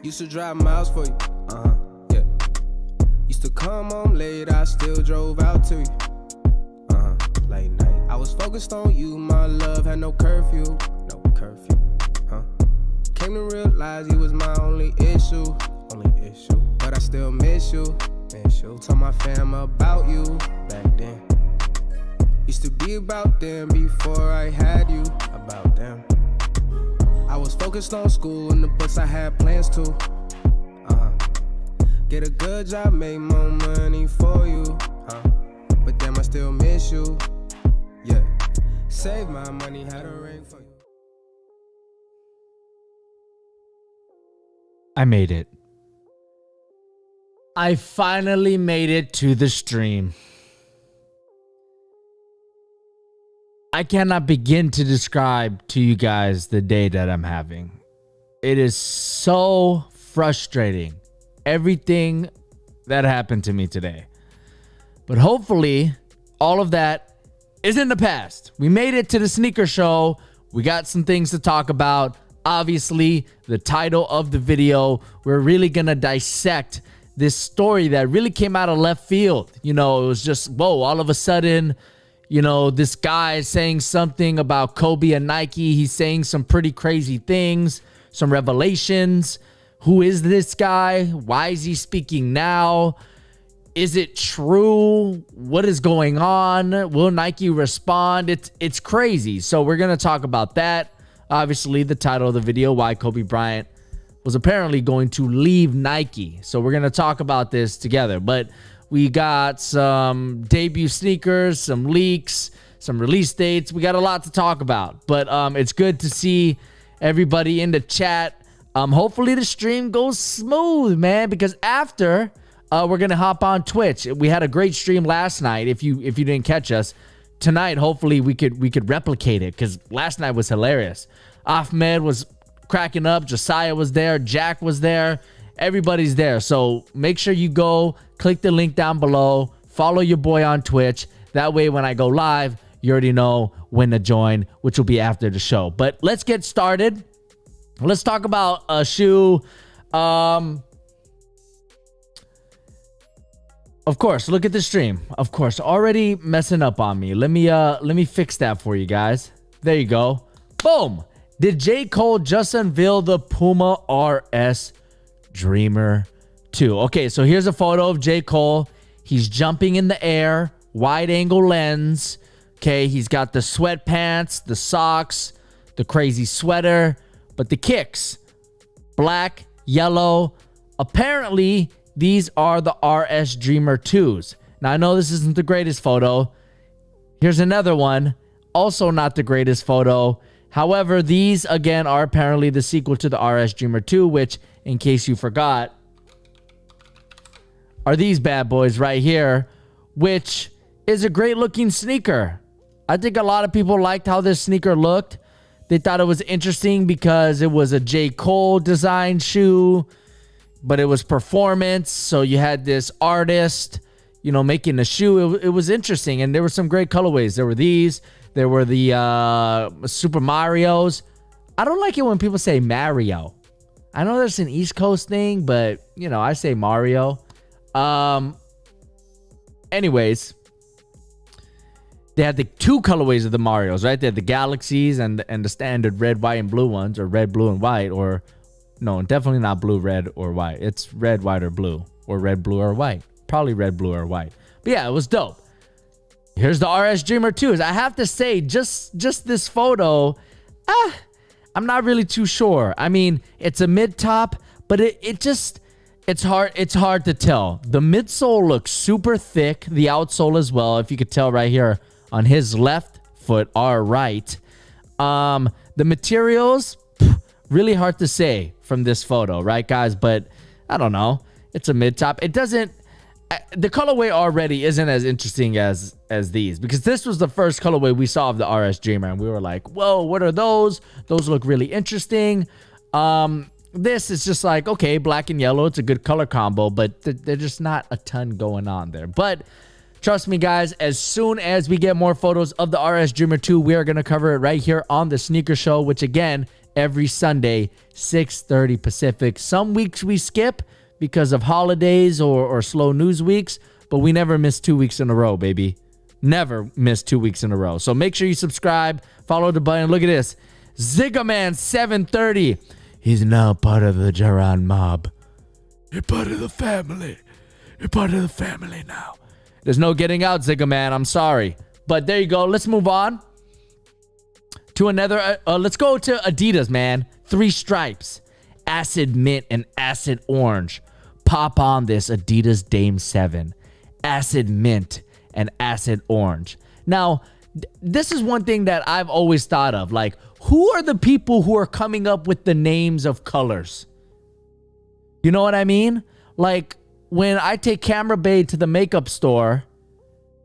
Used to drive miles for you, yeah. Used to come home late, I still drove out to you, late night. I was focused on you, my love had no curfew, Came to realize you was my only issue, but I still miss you. Told my fam about you back then. Used to be about them before I had you, about them. I was focused on school and the books I had plans to. Get a good job, make more money for you, but damn, I still miss you, yeah. Save my money, had a ring for you. I made it. I finally made it to the stream. I cannot begin to describe to you guys the day that I'm having. It is so frustrating. Everything that happened to me today. But hopefully, all of that is in the past. We made it to the sneaker show. We got some things to talk about. Obviously, the title of the video, we're really gonna dissect this story that really came out of left field. You know, it was just, whoa, all of a sudden, you know, this guy is saying something about Kobe and Nike. He's saying some pretty crazy things, some revelations. Who is this guy? Why is he speaking now? Is it true? What is going on? Will Nike respond? It's crazy. So we're going to talk about that. Obviously, the title of the video, why Kobe Bryant was apparently going to leave Nike. So we're going to talk about this together. But we got some debut sneakers, some leaks, some release dates. We got a lot to talk about. But it's good to see everybody in the chat. Hopefully the stream goes smooth, man, because after we're going to hop on Twitch. We had a great stream last night. If you didn't catch us, tonight hopefully we could replicate it, because last night was hilarious. Ahmed was cracking up, Josiah was there, Jack was there, everybody's there. So make sure you go click the link down below, follow your boy on Twitch. That way when I go live, you already know when to join, which will be after the show. But let's get started. Let's talk about a shoe. Of course, look at the stream. Of course, already messing up on me. Let me fix that for you guys. There you go. Boom. Did J. Cole just unveil the Puma RS Dreamer 2? Okay, so here's a photo of J. Cole. He's jumping in the air, wide angle lens. Okay, he's got the sweatpants, the socks, the crazy sweater, but the kicks, black, yellow. Apparently, these are the RS Dreamer 2s. Now, I know this isn't the greatest photo. Here's another one. Also not the greatest photo. However, these, again, are apparently the sequel to the RS Dreamer 2, which, in case you forgot, are these bad boys right here, which is a great-looking sneaker. I think a lot of people liked how this sneaker looked. They thought it was interesting because it was a J. Cole design shoe, but it was performance. So you had this artist, you know, making the shoe. It was interesting, and there were some great colorways. There were these. There were the Super Marios. I don't like it when people say Mario. I know there's an East Coast thing, but, you know, I say Mario. Anyways, they had the two colorways of the Marios, right? They had the Galaxies and the standard red, white, and blue ones, or red, blue, and white, or no, definitely not blue, red, or white. It's red, white, or blue, or red, blue, or white. Probably red, blue, or white. But yeah, it was dope. Here's the RS Dreamer 2s. I have to say, just this photo, I'm not really too sure. I mean, it's a mid-top, but it's hard to tell. The midsole looks super thick, the outsole as well, if you could tell right here on his left foot, our right. The materials, really hard to say from this photo, right, guys? But I don't know. It's a mid-top. It doesn't... The colorway already isn't as interesting as these, because this was the first colorway we saw of the RS Dreamer, and we were like, whoa, what are those? Those look really interesting. This is just like, okay, black and yellow. It's a good color combo, but there's just not a ton going on there. But trust me, guys, as soon as we get more photos of the RS Dreamer 2, we are going to cover it right here on the Sneaker Show, which, again, every Sunday, 6:30 Pacific. Some weeks we skip because of holidays or slow news weeks, but we never miss 2 weeks in a row, baby. Never miss 2 weeks in a row. So make sure you subscribe, follow the button. Look at this. Zigaman 730. He's now part of the Jaran mob. You're part of the family. You're part of the family now. There's no getting out, Zigaman. I'm sorry. But there you go. Let's move on to another. Let's go to Adidas, man. 3 stripes. Acid mint and acid orange. Pop on this Adidas Dame 7. Acid mint and acid orange. Now, this is one thing that I've always thought of. Like, who are the people who are coming up with the names of colors? You know what I mean? Like, when I take Camera Bae to the makeup store,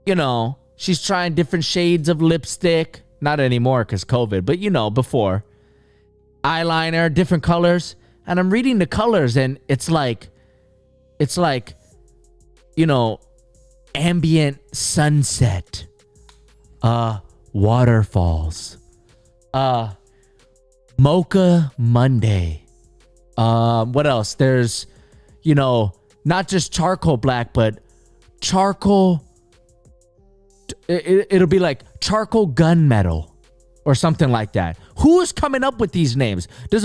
you know, she's trying different shades of lipstick. Not anymore because COVID, but you know, before. Eyeliner, different colors. And I'm reading the colors and it's like, you know, ambient sunset, waterfalls, mocha Monday. What else? There's, you know, not just charcoal black, but charcoal. It'll be like charcoal gunmetal or something like that. Who is coming up with these names? Is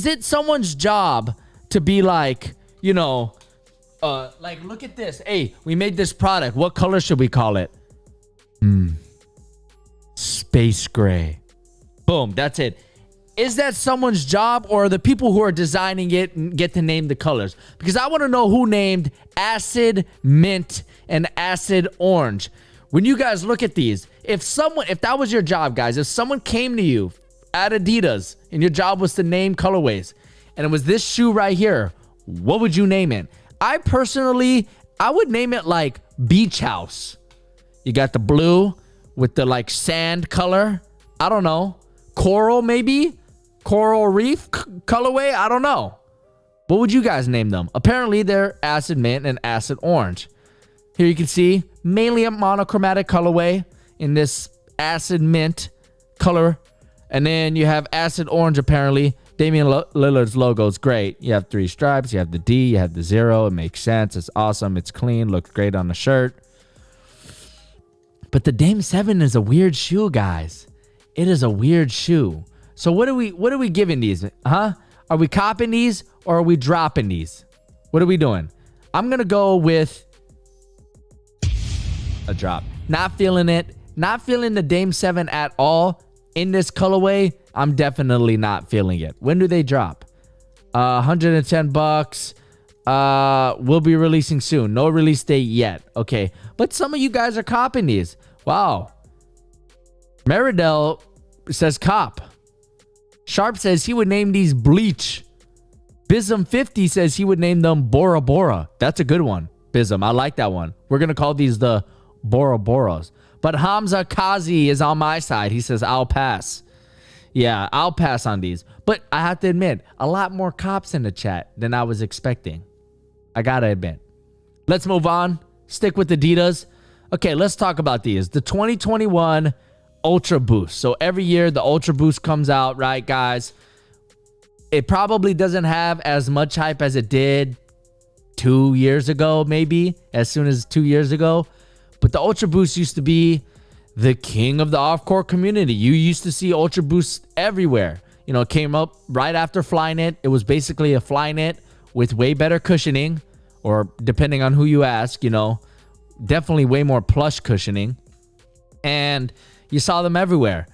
it someone's job to be like, you know, like, look at this. Hey, we made this product. What color should we call it? Space gray. Boom. That's it. Is that someone's job, or the people who are designing it get to name the colors? Because I want to know who named acid mint and acid orange. When you guys look at these, if that was your job, guys, if someone came to you at Adidas and your job was to name colorways and it was this shoe right here, what would you name it? I would name it like Beach House. You got the blue with the like sand color. I don't know. Coral, maybe? Coral reef colorway? I don't know. What would you guys name them? Apparently, they're acid mint and acid orange. Here you can see mainly a monochromatic colorway in this acid mint color. And then you have acid orange, apparently. Damian Lillard's logo is great. You have 3 stripes. You have the D. You have the 0. It makes sense. It's awesome. It's clean. Looks great on the shirt. But the Dame 7 is a weird shoe, guys. It is a weird shoe. So what are we giving these? Huh? Are we copping these or are we dropping these? What are we doing? I'm going to go with a drop. Not feeling it. Not feeling the Dame 7 at all. In this colorway, I'm definitely not feeling it. When do they drop? $110. We'll be releasing soon. No release date yet. Okay. But some of you guys are copping these. Wow. Meridel says cop. Sharp says he would name these Bleach. Bism 50 says he would name them Bora Bora. That's a good one, Bism. I like that one. We're going to call these the Bora Boras. But Hamza Kazi is on my side. He says, I'll pass. Yeah, I'll pass on these. But I have to admit, a lot more cops in the chat than I was expecting. I got to admit. Let's move on. Stick with Adidas. Okay, let's talk about these. The 2021 UltraBoost. So every year the UltraBoost comes out, right, guys? It probably doesn't have as much hype as it did 2 years ago, maybe, as soon as 2 years ago. But the UltraBoost used to be the king of the off-court community. You used to see UltraBoost everywhere. You know, it came up right after Flyknit. It was basically a Flyknit with way better cushioning, or depending on who you ask, you know, definitely way more plush cushioning. And you saw them everywhere.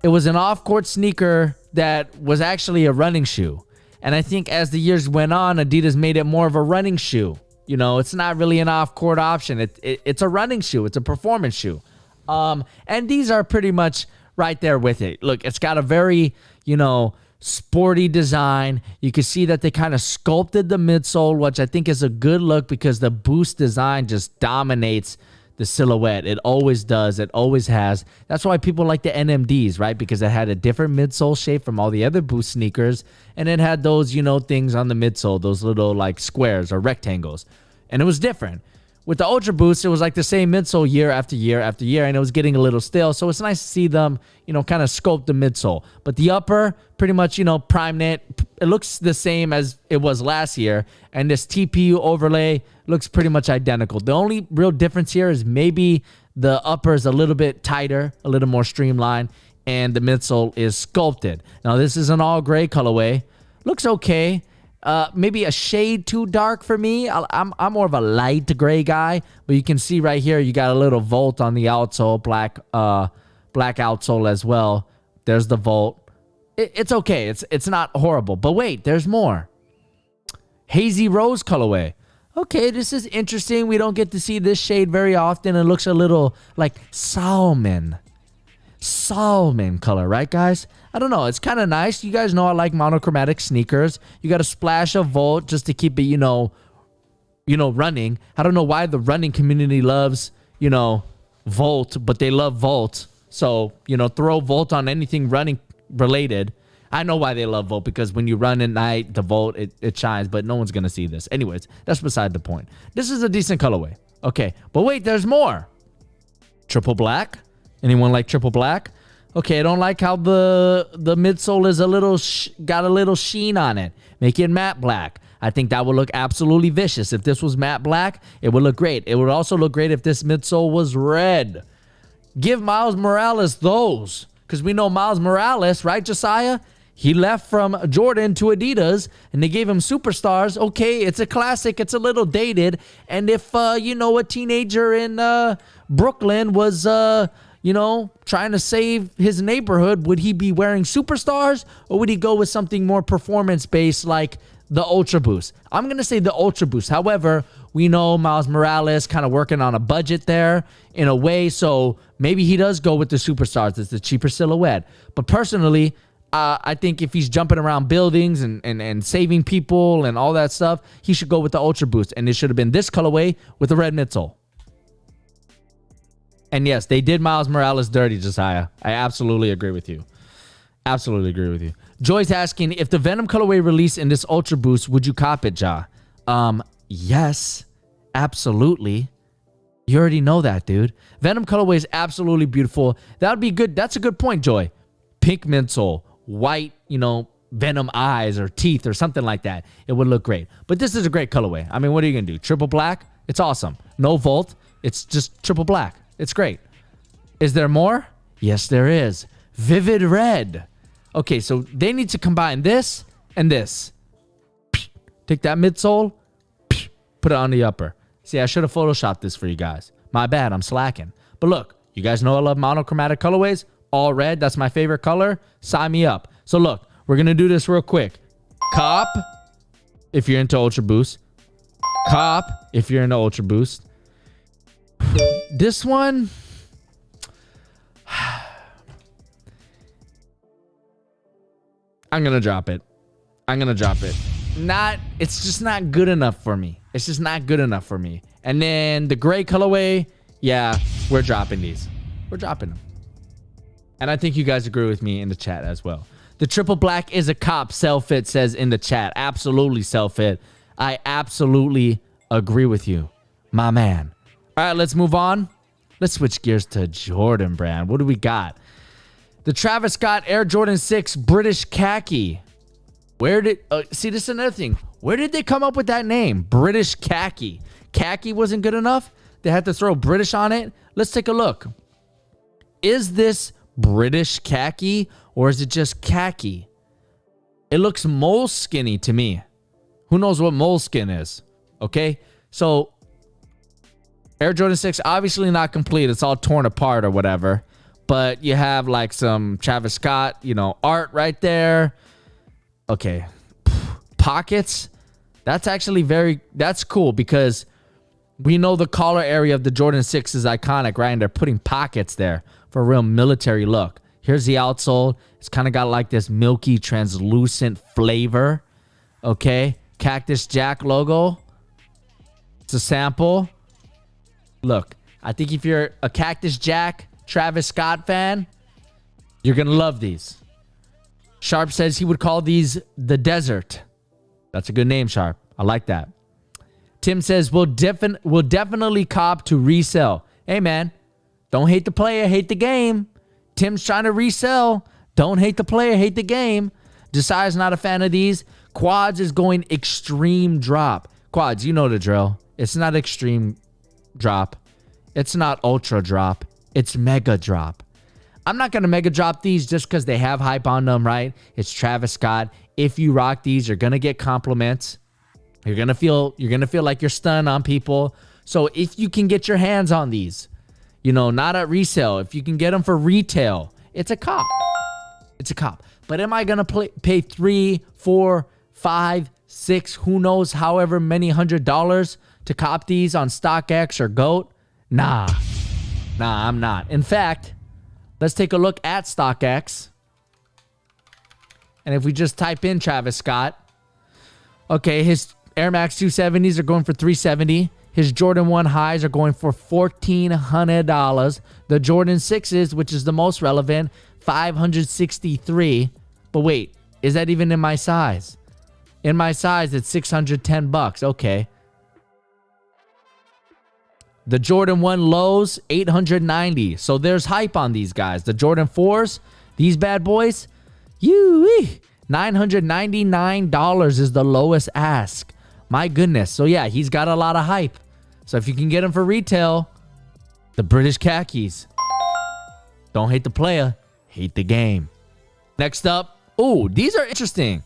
It was an off-court sneaker that was actually a running shoe. And I think as the years went on, Adidas made it more of a running shoe. You know, it's not really an off-court option. It's a running shoe. It's a performance shoe. And these are pretty much right there with it. Look, it's got a very, you know, sporty design. You can see that they kind of sculpted the midsole, which I think is a good look because the Boost design just dominates the silhouette. It always does. It always has. That's why people like the NMDs, right? Because it had a different midsole shape from all the other Boost sneakers. And it had those, you know, things on the midsole, those little like squares or rectangles. And it was different. with the Ultra Boost, it was like the same midsole year after year after year, and it was getting a little stale. So it's nice to see them, you know, kind of sculpt the midsole. But the upper, pretty much, you know, prime knit. It looks the same as it was last year. And this TPU overlay looks pretty much identical. The only real difference here is maybe the upper is a little bit tighter, a little more streamlined, and the midsole is sculpted. Now, this is an all gray colorway. Looks okay. Maybe a shade too dark for me. I'm more of a light gray guy, but you can see right here, you got a little volt on the outsole, black outsole as well. There's the volt. It's okay. It's not horrible. But wait, there's more. Hazy rose colorway. Okay, this is interesting. We don't get to see this shade very often. It looks a little like salmon color, right, guys? I don't know. It's kind of nice. You guys know I like monochromatic sneakers. You got a splash of volt just to keep it, you know, running. I don't know why the running community loves, you know, volt, but they love volt. So, you know, throw volt on anything running related. I know why they love volt, because when you run at night, the volt, it shines, but no one's going to see this. Anyways, that's beside the point. This is a decent colorway. Okay, but wait, there's more. Triple black. Anyone like triple black? Okay, I don't like how the midsole is a little got a little sheen on it. Make it matte black. I think that would look absolutely vicious. If this was matte black, it would look great. It would also look great if this midsole was red. Give Miles Morales those, because we know Miles Morales, right, Josiah? He left from Jordan to Adidas, and they gave him superstars. Okay, it's a classic. It's a little dated. And if, you know, a teenager in Brooklyn was, you know, trying to save his neighborhood, would he be wearing superstars, or would he go with something more performance-based like the Ultra Boost? I'm going to say the Ultra Boost. However, we know Miles Morales kind of working on a budget there in a way, so maybe he does go with the superstars. It's the cheaper silhouette. But personally, I think if he's jumping around buildings and saving people and all that stuff, he should go with the Ultra Boost. And it should have been this colorway with the red midsole. And yes, they did Miles Morales dirty, Josiah. I absolutely agree with you. Absolutely agree with you. Joy's asking, if the Venom colorway released in this Ultra Boost, would you cop it, Ja? Yes, absolutely. You already know that, dude. Venom colorway is absolutely beautiful. That would be good. That's a good point, Joy. Pink midsole, white, you know, Venom eyes or teeth or something like that. It would look great. But this is a great colorway. I mean, what are you going to do? Triple black? It's awesome. No volt. It's just triple black. It's great. Is there more? Yes, there is. Vivid red. Okay, so they need to combine this and this. Take that midsole, put it on the upper. See, I should have photoshopped this for you guys. My bad, I'm slacking. But look, you guys know I love monochromatic colorways. All red, that's my favorite color. Sign me up. So look, we're going to do this real quick. Cop, if you're into Ultra Boost. Cop, if you're into Ultra Boost. This one, I'm going to drop it. It's just not good enough for me. And then the gray colorway, yeah, we're dropping these. We're dropping them. And I think you guys agree with me in the chat as well. The triple black is a cop, Selfit says in the chat. Absolutely, Selfit. I absolutely agree with you, my man. All right, let's move on. Let's switch gears to Jordan brand. What do we got? The Travis Scott Air Jordan 6 British Khaki. Where did... see, this is another thing. Where did they come up with that name? British Khaki. Khaki wasn't good enough? They had to throw British on it? Let's take a look. Is this British Khaki or is it just khaki? It looks moleskinny to me. Who knows what moleskin is? Okay, so... Air Jordan 6, obviously not complete. It's all torn apart or whatever. But you have like some Travis Scott, you know, art right there. Okay. Pockets. That's actually that's cool because we know the collar area of the Jordan 6 is iconic, right? And they're putting pockets there for a real military look. Here's the outsole. It's kind of got like this milky, translucent flavor. Okay. Cactus Jack logo. It's a sample. Look, I think if you're a Cactus Jack Travis Scott fan, you're going to love these. Sharp says he would call these the desert. That's a good name, Sharp. I like that. Tim says, we'll definitely cop to resell. Hey, man, don't hate the player, hate the game. Tim's trying to resell. Don't hate the player, hate the game. Desai's not a fan of these. Quads is going extreme drop. Quads, you know the drill. It's not extreme drop. It's not ultra drop. It's mega drop. I'm not going to mega drop these just because they have hype on them, right? It's Travis Scott. If you rock these, you're going to get compliments. You're going to feel like you're stunned on people. So if you can get your hands on these, you know, not at resale, if you can get them for retail, it's a cop. It's a cop. But am I going to pay $3, $4, $5, $6, who knows, however many $100 to cop these on StockX or GOAT? Nah, I'm not. In fact, let's take a look at StockX. And if we just type in Travis Scott, okay, his Air Max 270s are going for $370. His Jordan 1 highs are going for $1,400. The Jordan 6s, which is the most relevant, $563. But wait, is that even in my size? In my size, it's $610. Okay. The Jordan 1 lows, $890. So there's hype on these guys. The Jordan 4s, these bad boys, $999 is the lowest ask. My goodness. So yeah, he's got a lot of hype. So if you can get them for retail, the British khakis. Don't hate the player, hate the game. Next up, oh, these are interesting.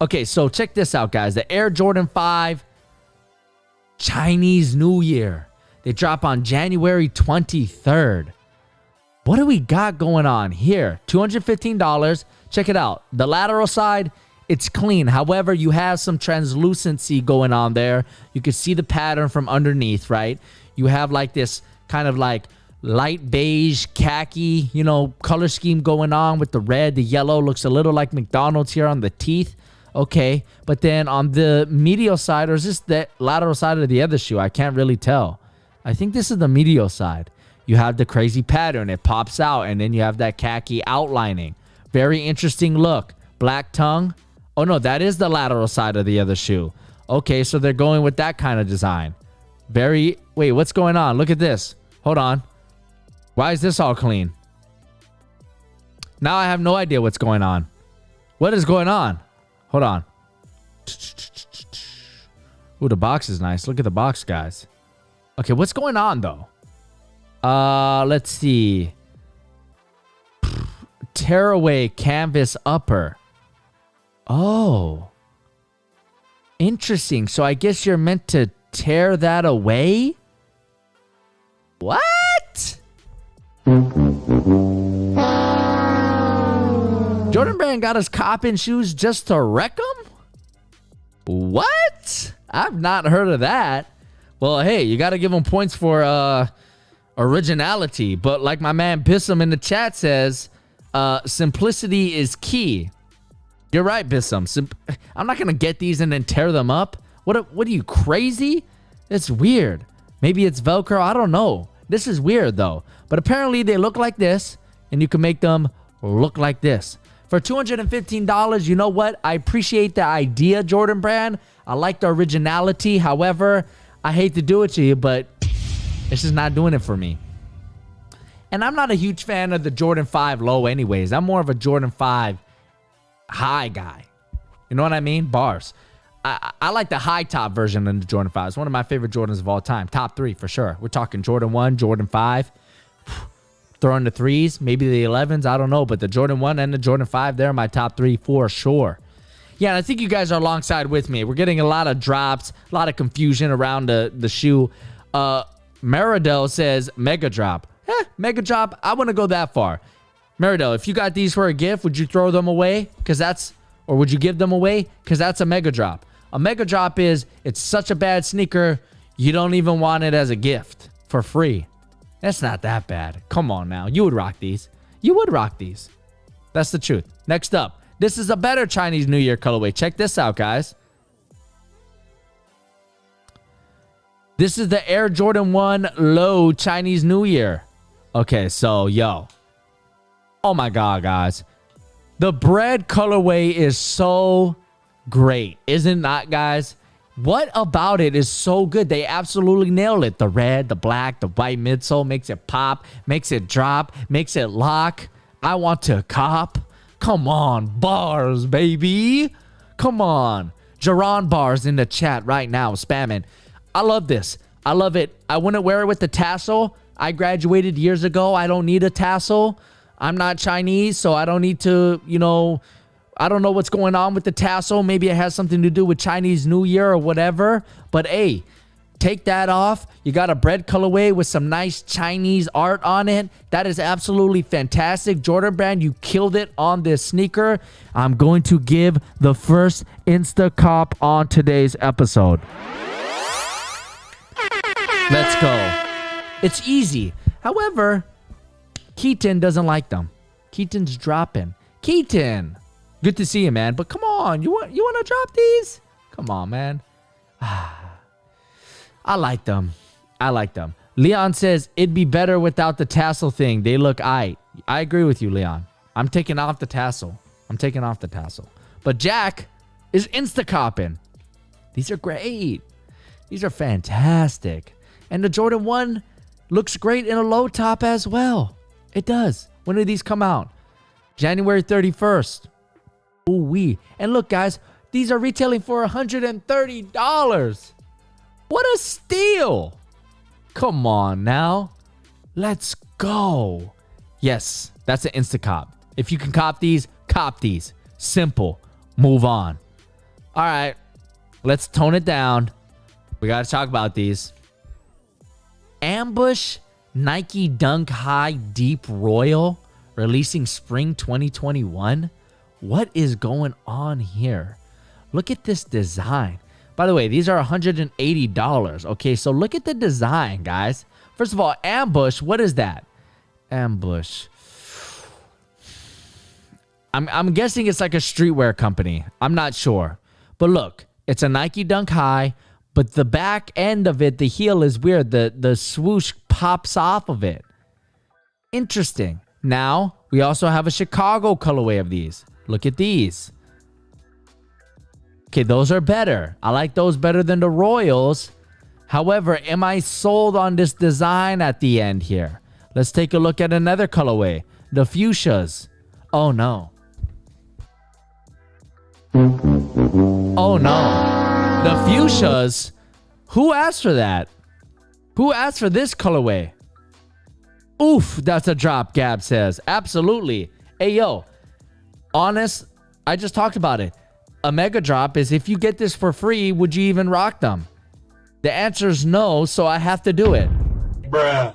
Okay, so check this out, guys. The Air Jordan 5 Chinese New Year. They drop on January 23rd. What do we got going on here? $215. Check it out. The lateral side, it's clean. However, you have some translucency going on there. You can see the pattern from underneath, right? You have like this kind of like light beige, khaki, you know, color scheme going on with the red. The yellow looks a little like McDonald's here on the teeth. Okay, but then on the medial side, or is this the lateral side of the other shoe? I can't really tell. I think this is the medial side. You have the crazy pattern. It pops out, and then you have that khaki outlining. Very interesting look. Black tongue. Oh, no, that is the lateral side of the other shoe. Okay, so they're going with that kind of design. Wait, what's going on? Look at this. Hold on. Why is this all clean? Now I have no idea what's going on. What is going on? Hold on. Ooh, the box is nice. Look at the box, guys. Okay, what's going on, though? Let's see. Tearaway canvas upper. Oh. Interesting. So I guess you're meant to tear that away? What? Jordan Brand got us copping shoes just to wreck them? What? I've not heard of that. Well, hey, you got to give them points for originality. But like my man Bissum in the chat says, simplicity is key. You're right, Bissum. I'm not going to get these and then tear them up. What are you, crazy? It's weird. Maybe it's Velcro. I don't know. This is weird, though. But apparently they look like this, and you can make them look like this. For $215, you know what? I appreciate the idea, Jordan Brand. I like the originality. However, I hate to do it to you, but it's just not doing it for me. And I'm not a huge fan of the Jordan 5 low anyways. I'm more of a Jordan 5 high guy. You know what I mean? Bars. I like the high top version of the Jordan 5. It's one of my favorite Jordans of all time. Top 3 for sure. We're talking Jordan 1, Jordan 5. Throw in the 3s, maybe the 11s, I don't know. But the Jordan 1 and the Jordan 5, they're my top 3 for sure. Yeah, and I think you guys are alongside with me. We're getting a lot of drops, a lot of confusion around the shoe. Meridel says mega drop. Mega drop, I wouldn't go that far. Meridel, if you got these for a gift, would you throw them away? Or would you give them away? Because that's a mega drop. A mega drop is, it's such a bad sneaker, you don't even want it as a gift for free. That's not that bad. Come on now. You would rock these. You would rock these. That's the truth. Next up, this is a better Chinese New Year colorway. Check this out, guys. This is the Air Jordan 1 Low Chinese New Year. Okay, so, yo. Oh my God, guys. The bread colorway is so great. Isn't that, guys? What about it is so good? They absolutely nail it. The red, the black, the white midsole makes it pop, makes it drop, makes it lock. I want to cop. Come on, bars, baby. Come on. Jaron bars in the chat right now, spamming. I love this. I love it. I wouldn't wear it with the tassel. I graduated years ago. I don't need a tassel. I'm not Chinese, so I don't need to, you know, I don't know what's going on with the tassel. Maybe it has something to do with Chinese New Year or whatever. But hey, take that off. You got a bread colorway with some nice Chinese art on it. That is absolutely fantastic. Jordan Brand, you killed it on this sneaker. I'm going to give the first Insta Cop on today's episode. Let's go. It's easy. However, Keaton doesn't like them. Keaton's dropping. Keaton, good to see you, man. But come on, you want to drop these? Come on, man. I like them. I like them. Leon says it'd be better without the tassel thing. They look aight. I agree with you, Leon. I'm taking off the tassel. But Jack is insta-copping. These are great. These are fantastic. And the Jordan 1 looks great in a low top as well. It does. When do these come out? January 31st. Ooh-wee. And look, guys, these are retailing for $130. What a steal. Come on now. Let's go. Yes, that's an Insta-cop. If you can cop these, cop these. Simple. Move on. All right. Let's tone it down. We got to talk about these. Ambush Nike Dunk High Deep Royal releasing spring 2021. What is going on here? Look at this design. By the way, these are $180. Okay, so look at the design, guys. First of all, Ambush, what is that? Ambush. I'm guessing it's like a streetwear company. I'm not sure. But look, it's a Nike Dunk High, but the back end of it, the heel is weird. The swoosh pops off of it. Interesting. Now, we also have a Chicago colorway of these. Look at these. Okay, those are better. I like those better than the Royals. However, am I sold on this design at the end here? Let's take a look at another colorway. The Fuchsias. Oh, no. Oh, no. The Fuchsias? Who asked for that? Who asked for this colorway? Oof, that's a drop, Gab says. Absolutely. Hey, yo. Honest, I just talked about it. A mega drop is if you get this for free, would you even rock them? The answer is no, so I have to do it. Bruh.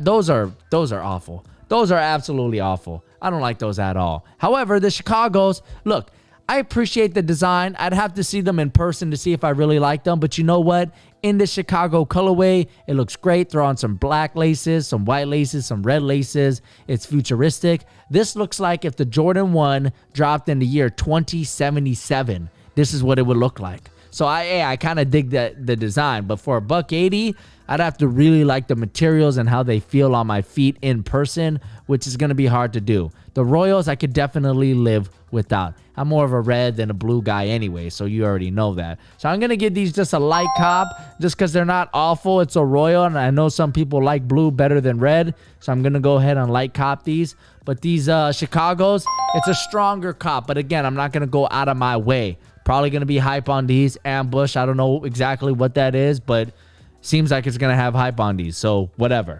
Those are awful. Those are absolutely awful. I don't like those at all. However, the Chicagos, look, I appreciate the design. I'd have to see them in person to see if I really like them. But you know what? In the Chicago colorway, it looks great. Throw on some black laces, some white laces, some red laces. It's futuristic. This looks like if the Jordan 1 dropped in the year 2077, this is what it would look like. So I kind of dig the design. But for $180, I'd have to really like the materials and how they feel on my feet in person, which is going to be hard to do. The Royals, I could definitely live without. I'm more of a red than a blue guy anyway, so you already know that. So I'm going to give these just a light cop just because they're not awful. It's a Royal, and I know some people like blue better than red, so I'm going to go ahead and light cop these. But these Chicagos, it's a stronger cop. But again, I'm not going to go out of my way. Probably going to be hype on these. Ambush, I don't know exactly what that is, but seems like it's going to have hype on these, so whatever.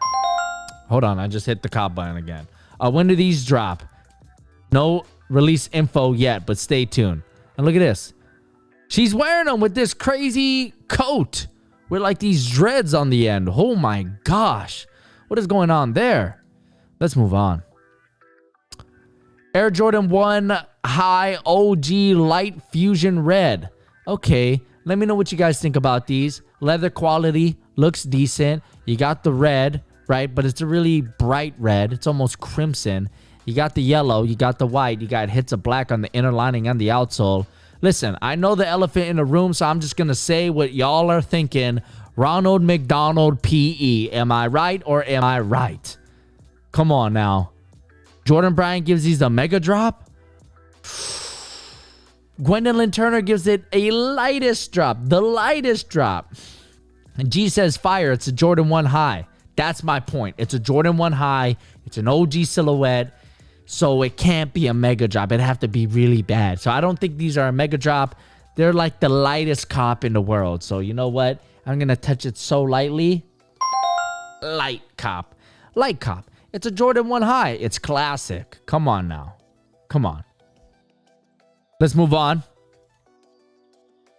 Hold on, I just hit the cop button again. When do these drop? No release info yet, but stay tuned. And look at this. She's wearing them with this crazy coat with like these dreads on the end. Oh my gosh. What is going on there? Let's move on. Air Jordan 1 High OG Light Fusion Red. Okay, let me know what you guys think about these. Leather quality looks decent. You got the red, right? But it's a really bright red. It's almost crimson. You got the yellow. You got the white. You got hits of black on the inner lining and the outsole. Listen, I know the elephant in the room, so I'm just going to say what y'all are thinking. Ronald McDonald PE. Am I right or am I right? Come on now. Jordan Brand gives these a mega drop. Gwendolyn Turner gives it a lightest drop. The lightest drop. And G says fire. It's a Jordan 1 high. That's my point. It's a Jordan 1 high. It's an OG silhouette. So it can't be a mega drop. It'd have to be really bad. So I don't think these are a mega drop. They're like the lightest cop in the world. So you know what? I'm going to touch it so lightly. Light cop. Light cop. It's a Jordan 1 high. It's classic. Come on now. Come on. Let's move on.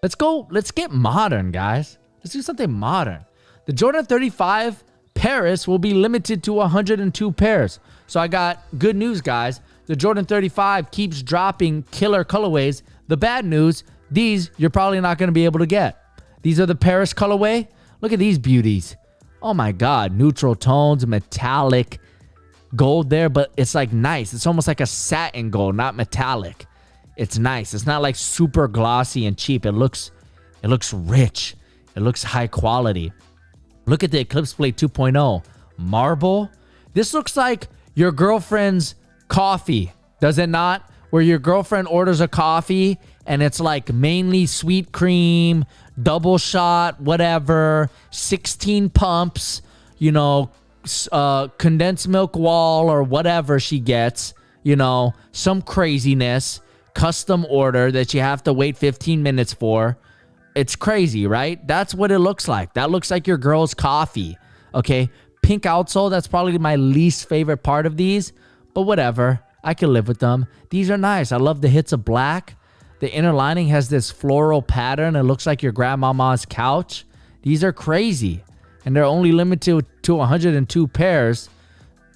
Let's go. Let's get modern, guys. Let's do something modern. The Jordan 35 Paris will be limited to 102 pairs. So I got good news, guys. The Jordan 35 keeps dropping killer colorways. The bad news, these you're probably not going to be able to get. These are the Paris colorway. Look at these beauties. Oh my God. Neutral tones, metallic gold there, but it's like nice. It's almost like a satin gold, not metallic. It's nice. It's not like super glossy and cheap. It looks rich. It looks high quality. Look at the Eclipse Plate 2.0. Marble. This looks like your girlfriend's coffee. Does it not? Where your girlfriend orders a coffee and it's like mainly sweet cream, double shot, whatever, 16 pumps, you know, condensed milk wall or whatever she gets, you know, some craziness, custom order that you have to wait 15 minutes for. It's crazy, right? That's what it looks like. That looks like your girl's coffee. Okay. Pink outsole. That's probably my least favorite part of these, but whatever. I can live with them. These are nice. I love the hits of black. The inner lining has this floral pattern. It looks like your grandmama's couch. These are crazy. And they're only limited to 102 pairs.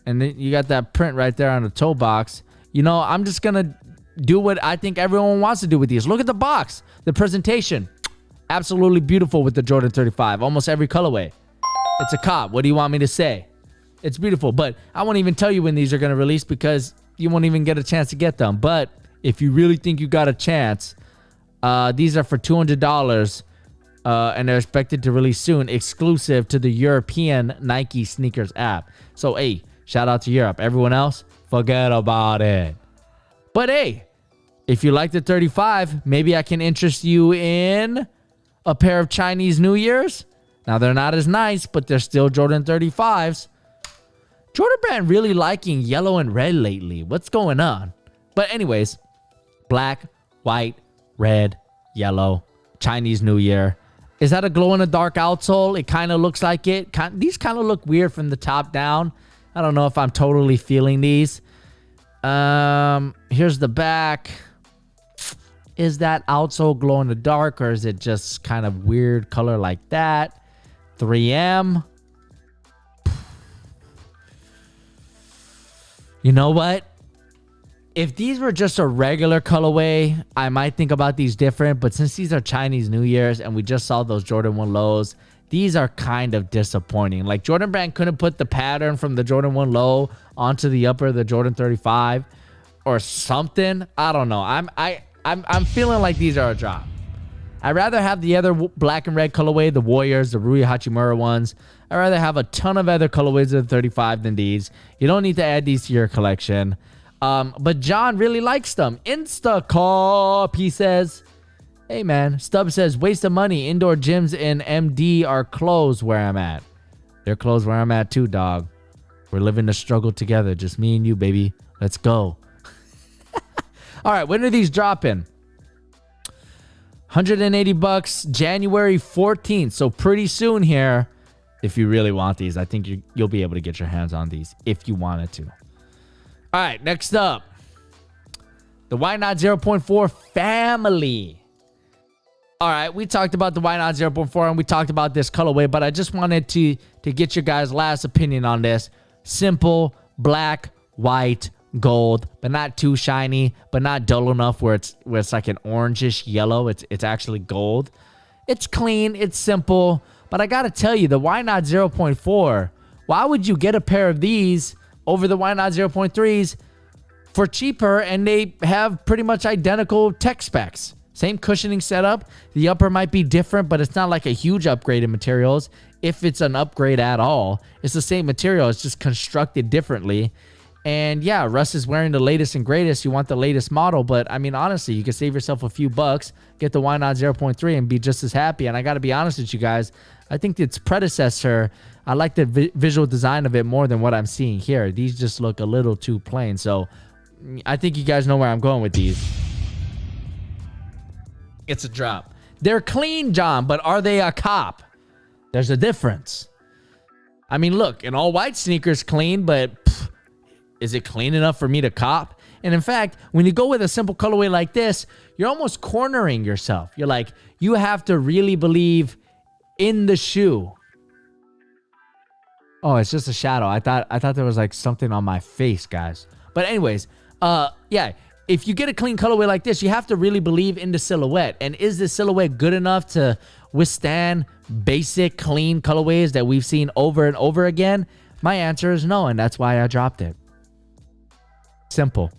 And then you got that print right there on the toe box. You know, I'm just going to do what I think everyone wants to do with these. Look at the box. The presentation. Absolutely beautiful with the Jordan 35. Almost every colorway. It's a cop. What do you want me to say? It's beautiful. But I won't even tell you when these are going to release because you won't even get a chance to get them. But if you really think you got a chance, these are for $200. And they're expected to release soon, exclusive to the European Nike sneakers app. So, hey, shout out to Europe. Everyone else, forget about it. But, hey, if you like the 35, maybe I can interest you in a pair of Chinese New Year's. Now, they're not as nice, but they're still Jordan 35s. Jordan Brand really liking yellow and red lately. What's going on? But anyways, black, white, red, yellow, Chinese New Year. Is that a glow-in-the-dark outsole? It kind of looks like it. These kind of look weird from the top down. I don't know if I'm totally feeling these. Here's the back. Is that outsole glow-in-the-dark, or is it just kind of weird color like that? 3M. You know what? If these were just a regular colorway, I might think about these different. But since these are Chinese New Year's and we just saw those Jordan 1 lows, these are kind of disappointing. Like Jordan Brand couldn't put the pattern from the Jordan 1 low onto the upper of the Jordan 35 or something. I don't know. I'm feeling like these are a drop. I'd rather have the other black and red colorway, the Warriors, the Rui Hachimura ones. I'd rather have a ton of other colorways of the 35 than these. You don't need to add these to your collection. But John really likes them. Instacop, he says. Hey, man. Stubb says, waste of money. Indoor gyms in MD are closed where I'm at. They're closed where I'm at too, dog. We're living the struggle together. Just me and you, baby. Let's go. All right, when are these dropping? $180, January 14th. So pretty soon here, if you really want these. I think you'll be able to get your hands on these if you wanted to. All right, next up, the NOT 0.4 family. All right, we talked about the NOT 0.4 and we talked about this colorway, but I just wanted to get your guys' last opinion on this. Simple, black, white, gold, but not too shiny, but not dull enough where it's like an orangish yellow. It's actually gold. It's clean, it's simple, but I gotta tell you, the NOT 0.4, why would you get a pair of these over the NOT 0.3s for cheaper, and they have pretty much identical tech specs? Same cushioning setup. The upper might be different, but it's not like a huge upgrade in materials. If it's an upgrade at all, it's the same material. It's just constructed differently. And yeah, Russ is wearing the latest and greatest. You want the latest model, but I mean, honestly, you can save yourself a few bucks, get the Why Not 0.3 and be just as happy. And I got to be honest with you guys, I think its predecessor, I like the visual design of it more than what I'm seeing here. These just look a little too plain. So I think you guys know where I'm going with these. It's a drop. They're clean, John, but are they a cop? There's a difference. I mean, look, an all white sneaker's clean, but is it clean enough for me to cop? And in fact, when you go with a simple colorway like this, you're almost cornering yourself. You're like, you have to really believe in the shoe. Oh, it's just a shadow. I thought there was like something on my face, guys. But anyways, yeah, if you get a clean colorway like this, you have to really believe in the silhouette. And is the silhouette good enough to withstand basic clean colorways that we've seen over and over again? My answer is no, and that's why I dropped it. Simple.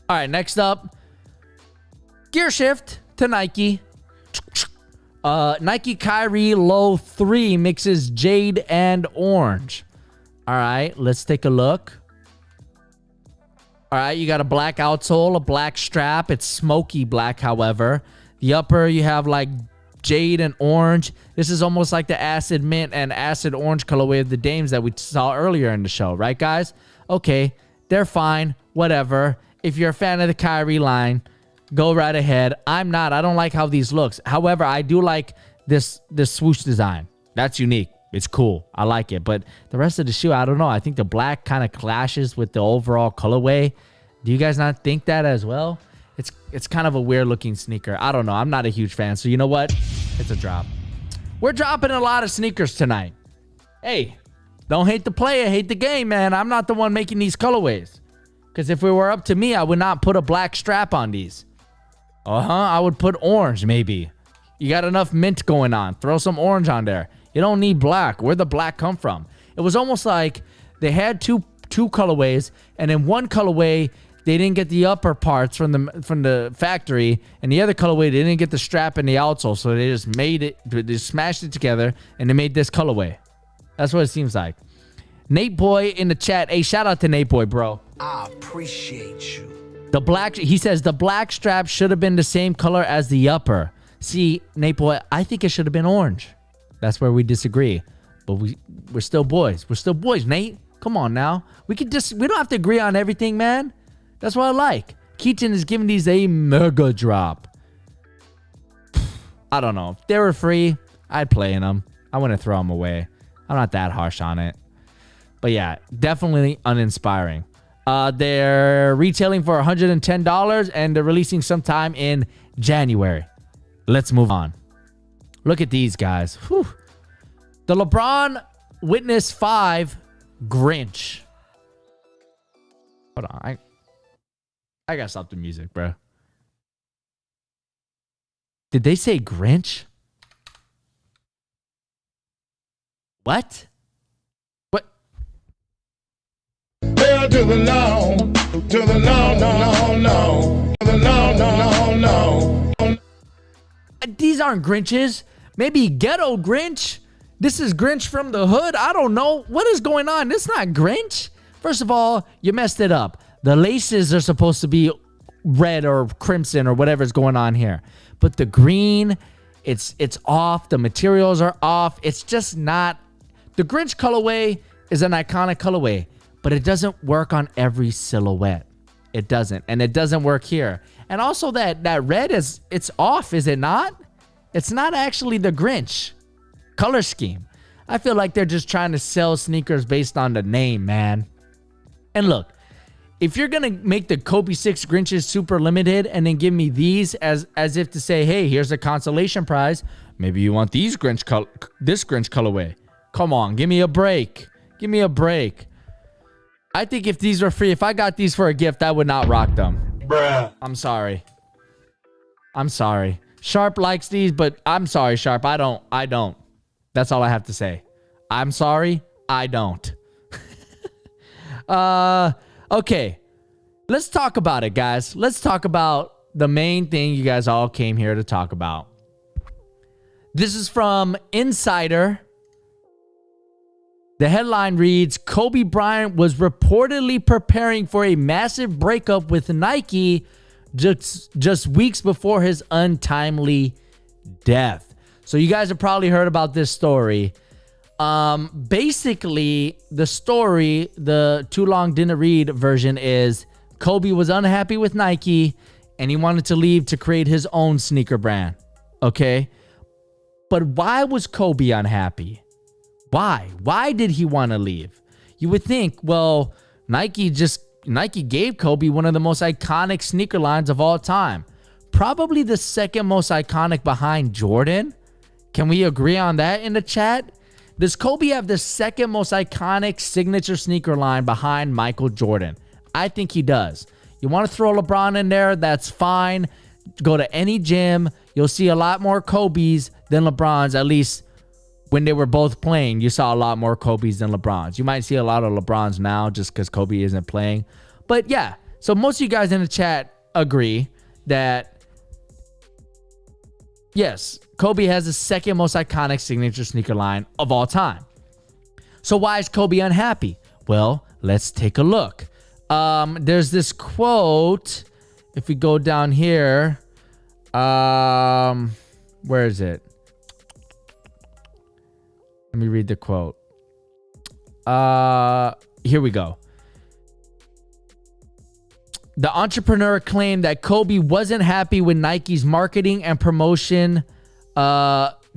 All right, next up, gear shift to Nike. Nike Kyrie Low 3 mixes jade and orange. All right, let's take a look. All right, you got a black outsole, a black strap. It's smoky black, however. The upper, you have like jade and orange. This is almost like the acid mint and acid orange colorway of the Dames that we saw earlier in the show, right, guys? Okay, they're fine, whatever. If you're a fan of the Kyrie line, go right ahead. I'm not. I don't like how these looks. However, I do like this swoosh design. That's unique. It's cool. I like it. But the rest of the shoe, I don't know. I think the black kind of clashes with the overall colorway. Do you guys not think that as well? It's kind of a weird looking sneaker. I don't know. I'm not a huge fan. So you know what? It's a drop. We're dropping a lot of sneakers tonight. Hey, don't hate the player, hate the game, man. I'm not the one making these colorways. Because if it were up to me, I would not put a black strap on these. I would put orange, maybe. You got enough mint going on. Throw some orange on there. You don't need black. Where'd the black come from? It was almost like they had two colorways, and in one colorway, they didn't get the upper parts from the factory, and the other colorway, they didn't get the strap and the outsole, so they just made it, they just smashed it together, and they made this colorway. That's what it seems like. Nate Boy in the chat. Hey, shout out to Nate Boy, bro. I appreciate you. The black, he says the black strap should have been the same color as the upper. See, Nate Boy, I think it should have been orange. That's where we disagree. But we're still boys. We're still boys, Nate. Come on now. We don't have to agree on everything, man. That's what I like. Keaton is giving these a mega drop. I don't know. If they were free, I'd play in them. I wouldn't throw them away. I'm not that harsh on it. But yeah, definitely uninspiring. They're retailing for $110 and they're releasing sometime in January. Let's move on. Look at these guys. Whew. The LeBron Witness 5 Grinch. Hold on. I gotta stop the music, bro. Did they say Grinch? What? What? Hell to the no, to the no, no, no, no, to the no, no, no, no. These aren't Grinches. Maybe ghetto Grinch. This is Grinch from the hood. I don't know. What is going on? This is not Grinch. First of all, you messed it up. The laces are supposed to be red or crimson or whatever's going on here. But the green, it's off. The materials are off. It's just not. The Grinch colorway is an iconic colorway, but it doesn't work on every silhouette. It doesn't. And it doesn't work here. And also that red it's off, is it not? It's not actually the Grinch color scheme. I feel like they're just trying to sell sneakers based on the name, man. And look, if you're going to make the Kobe 6 Grinches super limited and then give me these as if to say, hey, here's a consolation prize, maybe you want this Grinch colorway. Come on, give me a break. Give me a break. I think if these were free, if I got these for a gift, I would not rock them. Bruh. I'm sorry. I'm sorry. Sharp likes these, but I'm sorry, Sharp. I don't. That's all I have to say. I'm sorry. I don't. Okay. Let's talk about it, guys. Let's talk about the main thing you guys all came here to talk about. This is from Insider. The headline reads, Kobe Bryant was reportedly preparing for a massive breakup with Nike just weeks before his untimely death. So you guys have probably heard about this story. Basically, the story, the too long didn't read version is Kobe was unhappy with Nike and he wanted to leave to create his own sneaker brand. Okay? But why was Kobe unhappy? Why? Why did he want to leave? You would think, well, Nike gave Kobe one of the most iconic sneaker lines of all time. Probably the second most iconic behind Jordan. Can we agree on that in the chat? Does Kobe have the second most iconic signature sneaker line behind Michael Jordan? I think he does. You want to throw LeBron in there? That's fine. Go to any gym. You'll see a lot more Kobe's than LeBron's, at least when they were both playing, you saw a lot more Kobe's than LeBron's. You might see a lot of LeBron's now just because Kobe isn't playing. But yeah, so most of you guys in the chat agree that, yes, Kobe has the second most iconic signature sneaker line of all time. So why is Kobe unhappy? Well, let's take a look. There's this quote. If we go down here, where is it? Let me read the quote. Here we go. The entrepreneur claimed that Kobe wasn't happy with Nike's marketing and promotion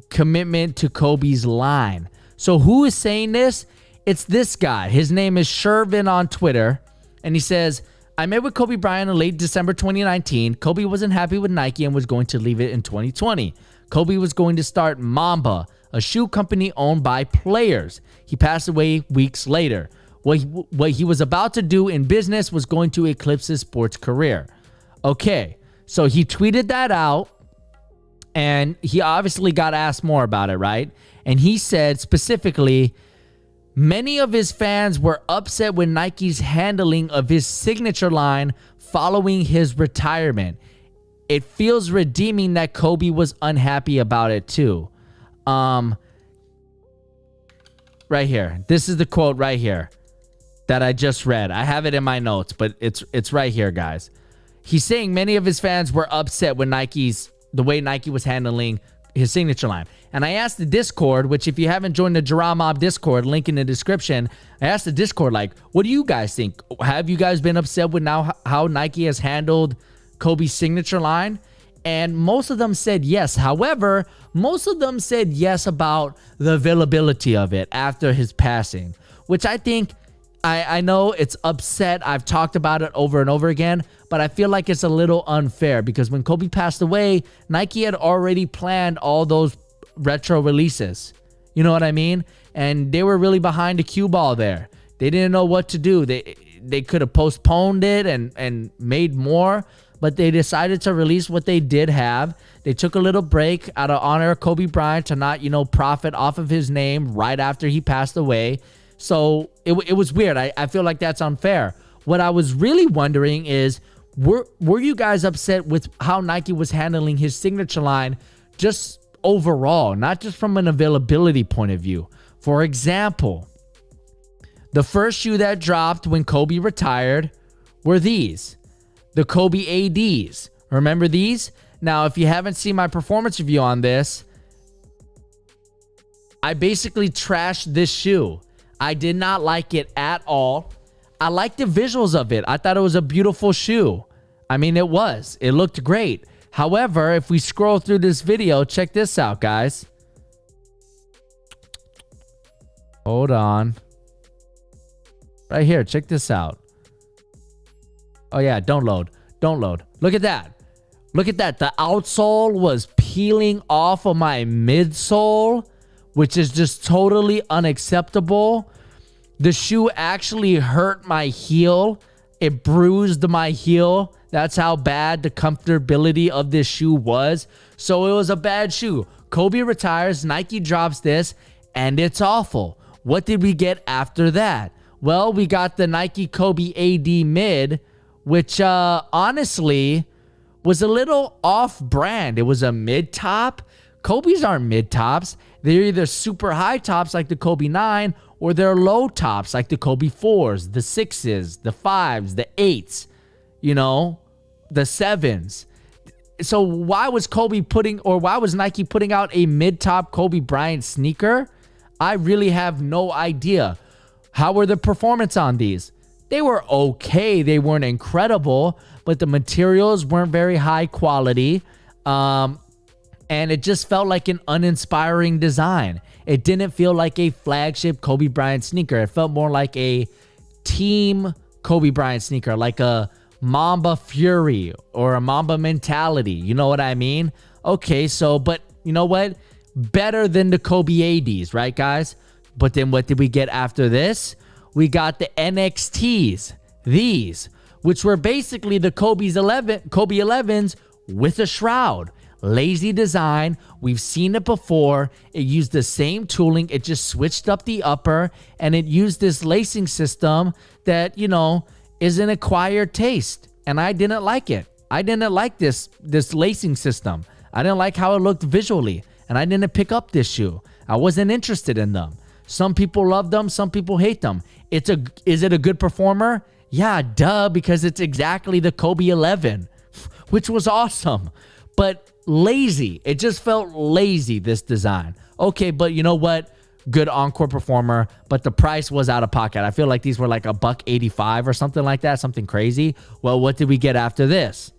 commitment to Kobe's line. So who is saying this? It's this guy. His name is Shervin on Twitter. And he says, I met with Kobe Bryant in late December 2019. Kobe wasn't happy with Nike and was going to leave it in 2020. Kobe was going to start Mamba, a shoe company owned by players. He passed away weeks later. What he was about to do in business was going to eclipse his sports career. Okay, so he tweeted that out, and he obviously got asked more about it, right? And he said specifically, many of his fans were upset with Nike's handling of his signature line following his retirement. It feels redeeming that Kobe was unhappy about it too. Right here. This is the quote right here that I just read. I have it in my notes, but it's right here, guys. He's saying many of his fans were upset with the way Nike was handling his signature line. And I asked the Discord, which if you haven't joined the Jara Mob Discord, link in the description, I asked the Discord, like, what do you guys think? Have you guys been upset with how Nike has handled Kobe's signature line? And most of them said yes. However, most of them said yes about the availability of it after his passing, which I think, I know it's upset. I've talked about it over and over again, but I feel like it's a little unfair because when Kobe passed away, Nike had already planned all those retro releases. You know what I mean? And they were really behind the cue ball there. They didn't know what to do. They could have postponed it and made more, but they decided to release what they did have. They took a little break out of honor of Kobe Bryant to not, profit off of his name right after he passed away. So it was weird. I feel like that's unfair. What I was really wondering is, were you guys upset with how Nike was handling his signature line just overall, not just from an availability point of view? For example, the first shoe that dropped when Kobe retired were these, the Kobe ADs. Remember these? Now, if you haven't seen my performance review on this, I basically trashed this shoe. I did not like it at all. I liked the visuals of it. I thought it was a beautiful shoe. I mean, it was. It looked great. However, if we scroll through this video, check this out, guys. Hold on. Right here, check this out. Oh yeah, don't load. Don't load. Look at that. Look at that. The outsole was peeling off of my midsole, which is just totally unacceptable. The shoe actually hurt my heel. It bruised my heel. That's how bad the comfortability of this shoe was. So it was a bad shoe. Kobe retires, Nike drops this, and it's awful. What did we get after that? Well, we got the Nike Kobe AD Mid, which honestly was a little off-brand. It was a mid-top. Kobe's aren't mid-tops. They're either super high tops like the Kobe 9 or they're low tops like the Kobe 4s, the 6s, the 5s, the 8s, you know, the 7s. So why was Nike putting out a mid-top Kobe Bryant sneaker? I really have no idea. How were the performance on these? They were okay. They weren't incredible, but the materials weren't very high quality. And it just felt like an uninspiring design. It didn't feel like a flagship Kobe Bryant sneaker. It felt more like a team Kobe Bryant sneaker, like a Mamba Fury or a Mamba Mentality. You know what I mean? Okay, so, but you know what? Better than the Kobe ADs, right, guys? But then what did we get after this? We got the NXTs, these, which were basically the Kobe 11s with a shroud. Lazy design. We've seen it before. It used the same tooling. It just switched up the upper, and it used this lacing system that, you know, is an acquired taste. And I didn't like it. I didn't like this lacing system. I didn't like how it looked visually, and I didn't pick up this shoe. I wasn't interested in them. Some people love them. Some people hate them. Is it a good performer? Yeah, duh, because it's exactly the Kobe 11, which was awesome. But lazy. It just felt lazy, this design. Okay, but you know what? Good encore performer, but the price was out of pocket. I feel like these were like $185 or something like that, something crazy. Well, what did we get after this?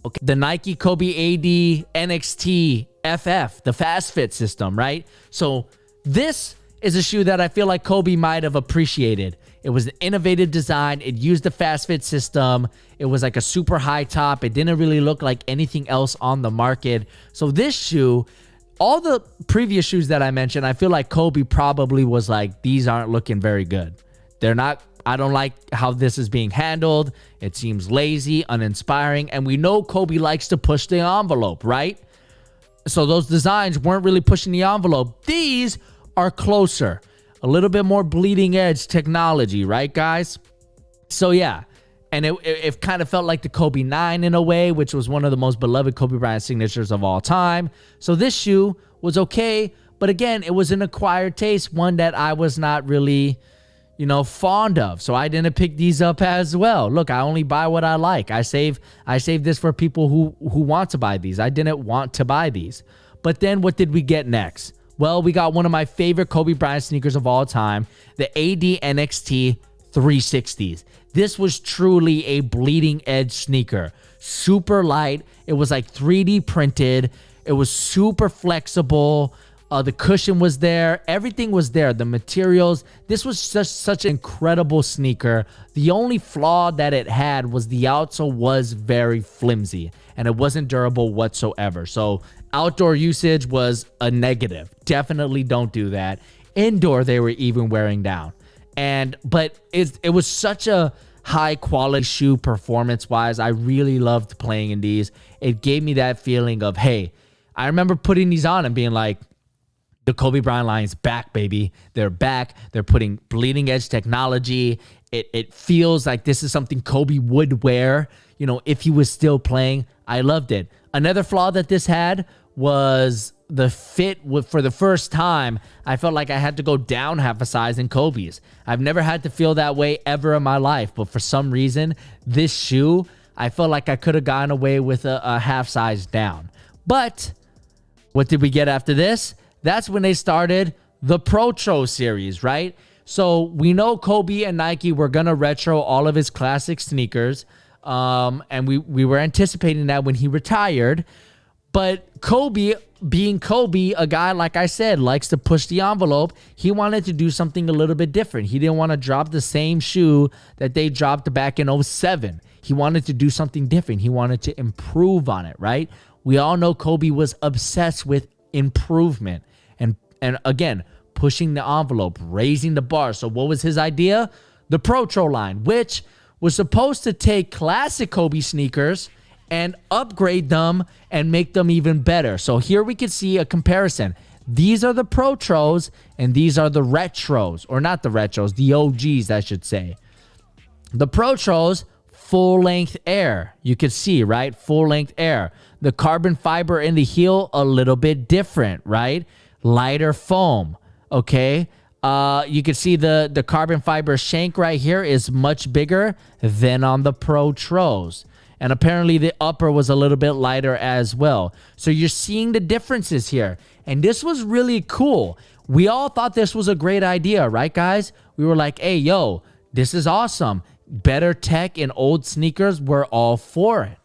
Okay, the Nike Kobe AD NXT FF, the fast fit system, right? So this is a shoe that I feel like Kobe might have appreciated. It was an innovative design. It used the fast fit system. It was like a super high top. It didn't really look like anything else on the market. So this shoe, all the previous shoes that I mentioned, I feel like Kobe probably was like, these aren't looking very good. They're not, I don't like how this is being handled. It seems lazy, uninspiring, and we know Kobe likes to push the envelope, right? So those designs weren't really pushing the envelope. These are closer. A little bit more bleeding edge technology, right, guys? So yeah, and it kind of felt like the Kobe 9 in a way, which was one of the most beloved Kobe Bryant signatures of all time. So this shoe was okay, but again, it was an acquired taste, one that I was not really, you know, fond of. So I didn't pick these up as well. Look, I only buy what I like. I save this for people who want to buy these. I didn't want to buy these. But then what did we get next? Well, we got one of my favorite Kobe Bryant sneakers of all time, the AD NXT 360s. This was truly a bleeding edge sneaker. Super light. It was like 3D printed. It was super flexible. The cushion was there. Everything was there. The materials. This was such an incredible sneaker. The only flaw that it had was the outsole was very flimsy, and it wasn't durable whatsoever. So outdoor usage was a negative. Definitely don't do that. Indoor, they were even wearing down. But it was such a high quality shoe performance wise. I really loved playing in these. It gave me that feeling of, hey, I remember putting these on and being like, the Kobe Bryant line's back, baby. They're back. They're putting bleeding edge technology. It feels like this is something Kobe would wear, you know, if he was still playing. I loved it. Another flaw that this had was the fit. For the first time, I felt like I had to go down half a size in Kobe's. I've never had to feel that way ever in my life, but for some reason, this shoe, I felt like I could have gotten away with a half size down. But what did we get after this? That's when they started the Protro series, right? So we know Kobe and Nike were going to retro all of his classic sneakers. And we were anticipating that when he retired. But Kobe, being Kobe, a guy, like I said, likes to push the envelope. He wanted to do something a little bit different. He didn't want to drop the same shoe that they dropped back in 2007. He wanted to do something different. He wanted to improve on it, right? We all know Kobe was obsessed with improvement. And again, pushing the envelope, raising the bar. So what was his idea? The Protro line, which was supposed to take classic Kobe sneakers and upgrade them and make them even better. So here we can see a comparison. These are the Protros and these are the retros, or not the retros, the OGs, I should say. The Protros, full length air. You can see, right? Full length air. The carbon fiber in the heel, a little bit different, right? Lighter foam, okay? You can see the carbon fiber shank right here is much bigger than on the Pro Tros. And apparently the upper was a little bit lighter as well. So you're seeing the differences here. And this was really cool. We all thought this was a great idea, right, guys? We were like, hey, yo, this is awesome. Better tech in old sneakers. We're all for it.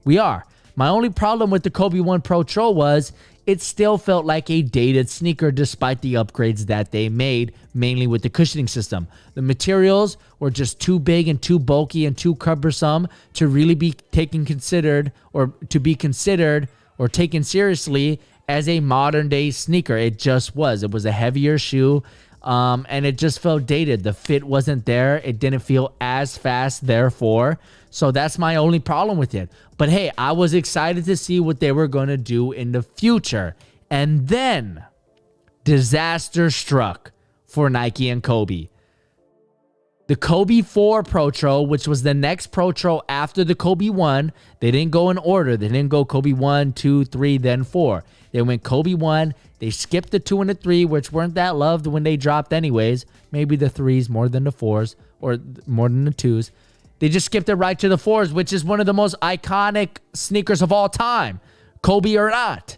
We are. My only problem with the Kobe 1 Pro Tro was it still felt like a dated sneaker despite the upgrades that they made, mainly with the cushioning system. The materials were just too big and too bulky and too cumbersome to really be taken considered or to be considered or taken seriously as a modern day sneaker. It just was. It was a heavier shoe. And it just felt dated. The fit wasn't there. It didn't feel as fast, therefore. So that's my only problem with it. But hey, I was excited to see what they were going to do in the future. And then disaster struck for Nike and Kobe. The Kobe 4 Pro Tro, which was the next Pro Tro after the Kobe 1, they didn't go in order. They didn't go Kobe 1, 2, 3, then 4. They went Kobe 1. They skipped the 2 and the 3, which weren't that loved when they dropped anyways. Maybe the 3s more than the 4s or more than the 2s. They just skipped it right to the 4s, which is one of the most iconic sneakers of all time, Kobe or not.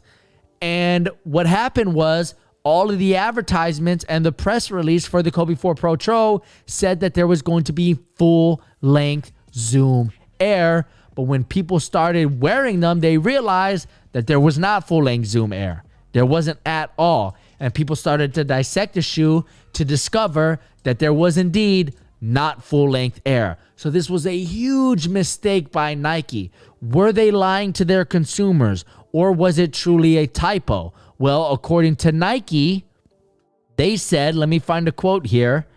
And what happened was all of the advertisements and the press release for the Kobe 4 Pro Tro said that there was going to be full-length Zoom Air. But when people started wearing them, they realized that there was not full-length Zoom Air. There wasn't at all. And people started to dissect the shoe to discover that there was indeed not full-length Air. So this was a huge mistake by Nike. Were they lying to their consumers, or was it truly a typo? Well, according to Nike, they said, let me find a quote here.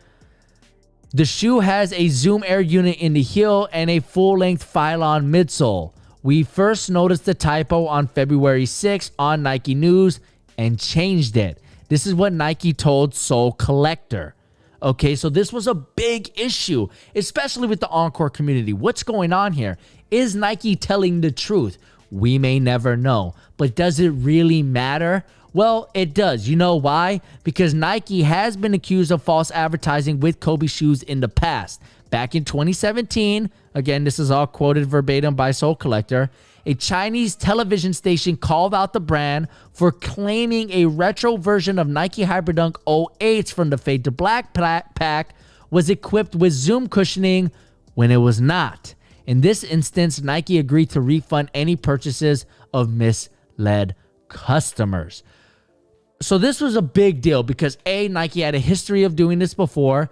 The shoe has a Zoom Air unit in the heel and a full-length Phylon midsole. We first noticed the typo on February 6th on Nike News and changed it. This is what Nike told Soul Collector. Okay, so this was a big issue, especially with the Encore community. What's going on here? Is Nike telling the truth? We may never know. But does it really matter? Well, it does. You know why? Because Nike has been accused of false advertising with Kobe shoes in the past. Back in 2017, again, this is all quoted verbatim by Soul Collector, a Chinese television station called out the brand for claiming a retro version of Nike Hyperdunk 08s from the Fade to Black pack was equipped with Zoom cushioning when it was not. In this instance, Nike agreed to refund any purchases of misled customers. So this was a big deal because A, Nike had a history of doing this before.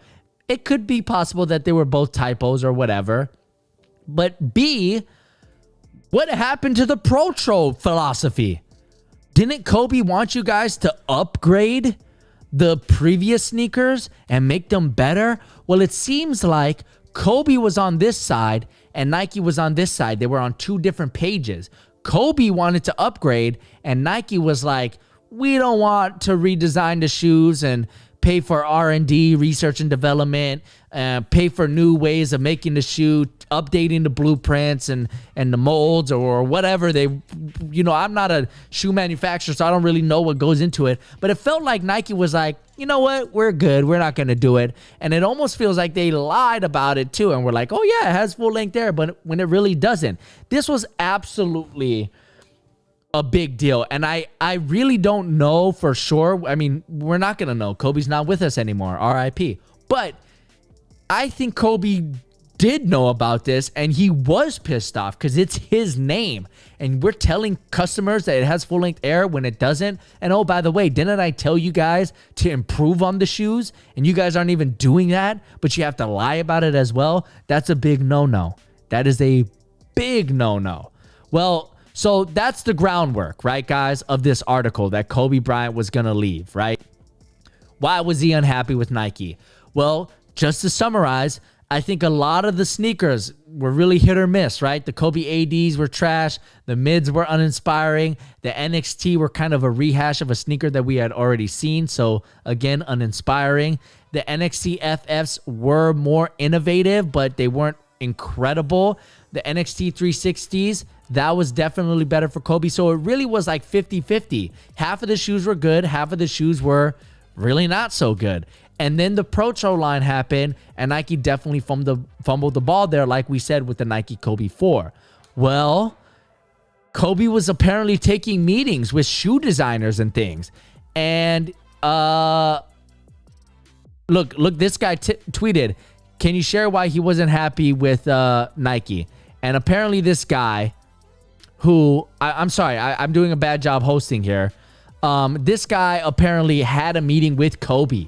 It could be possible that they were both typos or whatever. But B, what happened to the Pro Tro philosophy? Didn't Kobe want you guys to upgrade the previous sneakers and make them better? Well, it seems like Kobe was on this side and Nike was on this side. They were on two different pages. Kobe wanted to upgrade and Nike was like, we don't want to redesign the shoes and pay for R&D, research and development, pay for new ways of making the shoe, updating the blueprints and the molds or whatever. I'm not a shoe manufacturer, so I don't really know what goes into it. But it felt like Nike was like, you know what? We're good. We're not going to do it. And it almost feels like they lied about it too. And we're like, oh yeah, it has full length there, but when it really doesn't. This was absolutely a big deal. And I really don't know for sure. I mean, we're not going to know. Kobe's not with us anymore. RIP. But I think Kobe did know about this and he was pissed off because it's his name. And we're telling customers that it has full length Air when it doesn't. And oh, by the way, didn't I tell you guys to improve on the shoes? And you guys aren't even doing that, but you have to lie about it as well. That's a big no-no. That is a big no-no. Well, so that's the groundwork, right, guys, of this article that Kobe Bryant was going to leave, right? Why was he unhappy with Nike? Well, just to summarize, I think a lot of the sneakers were really hit or miss, right? The Kobe ADs were trash. The mids were uninspiring. The NXT were kind of a rehash of a sneaker that we had already seen. So, again, uninspiring. The NXT FFs were more innovative, but they weren't incredible. The NXT 360s, that was definitely better for Kobe. So it really was like 50-50. Half of the shoes were good. Half of the shoes were really not so good. And then the Pro Tro line happened, and Nike definitely fumbled the ball there, like we said with the Nike Kobe 4. Well, Kobe was apparently taking meetings with shoe designers and things. And look, this guy tweeted, "Can you share why he wasn't happy with Nike?" And apparently this guy, who I'm sorry, I'm doing a bad job hosting here. This guy apparently had a meeting with Kobe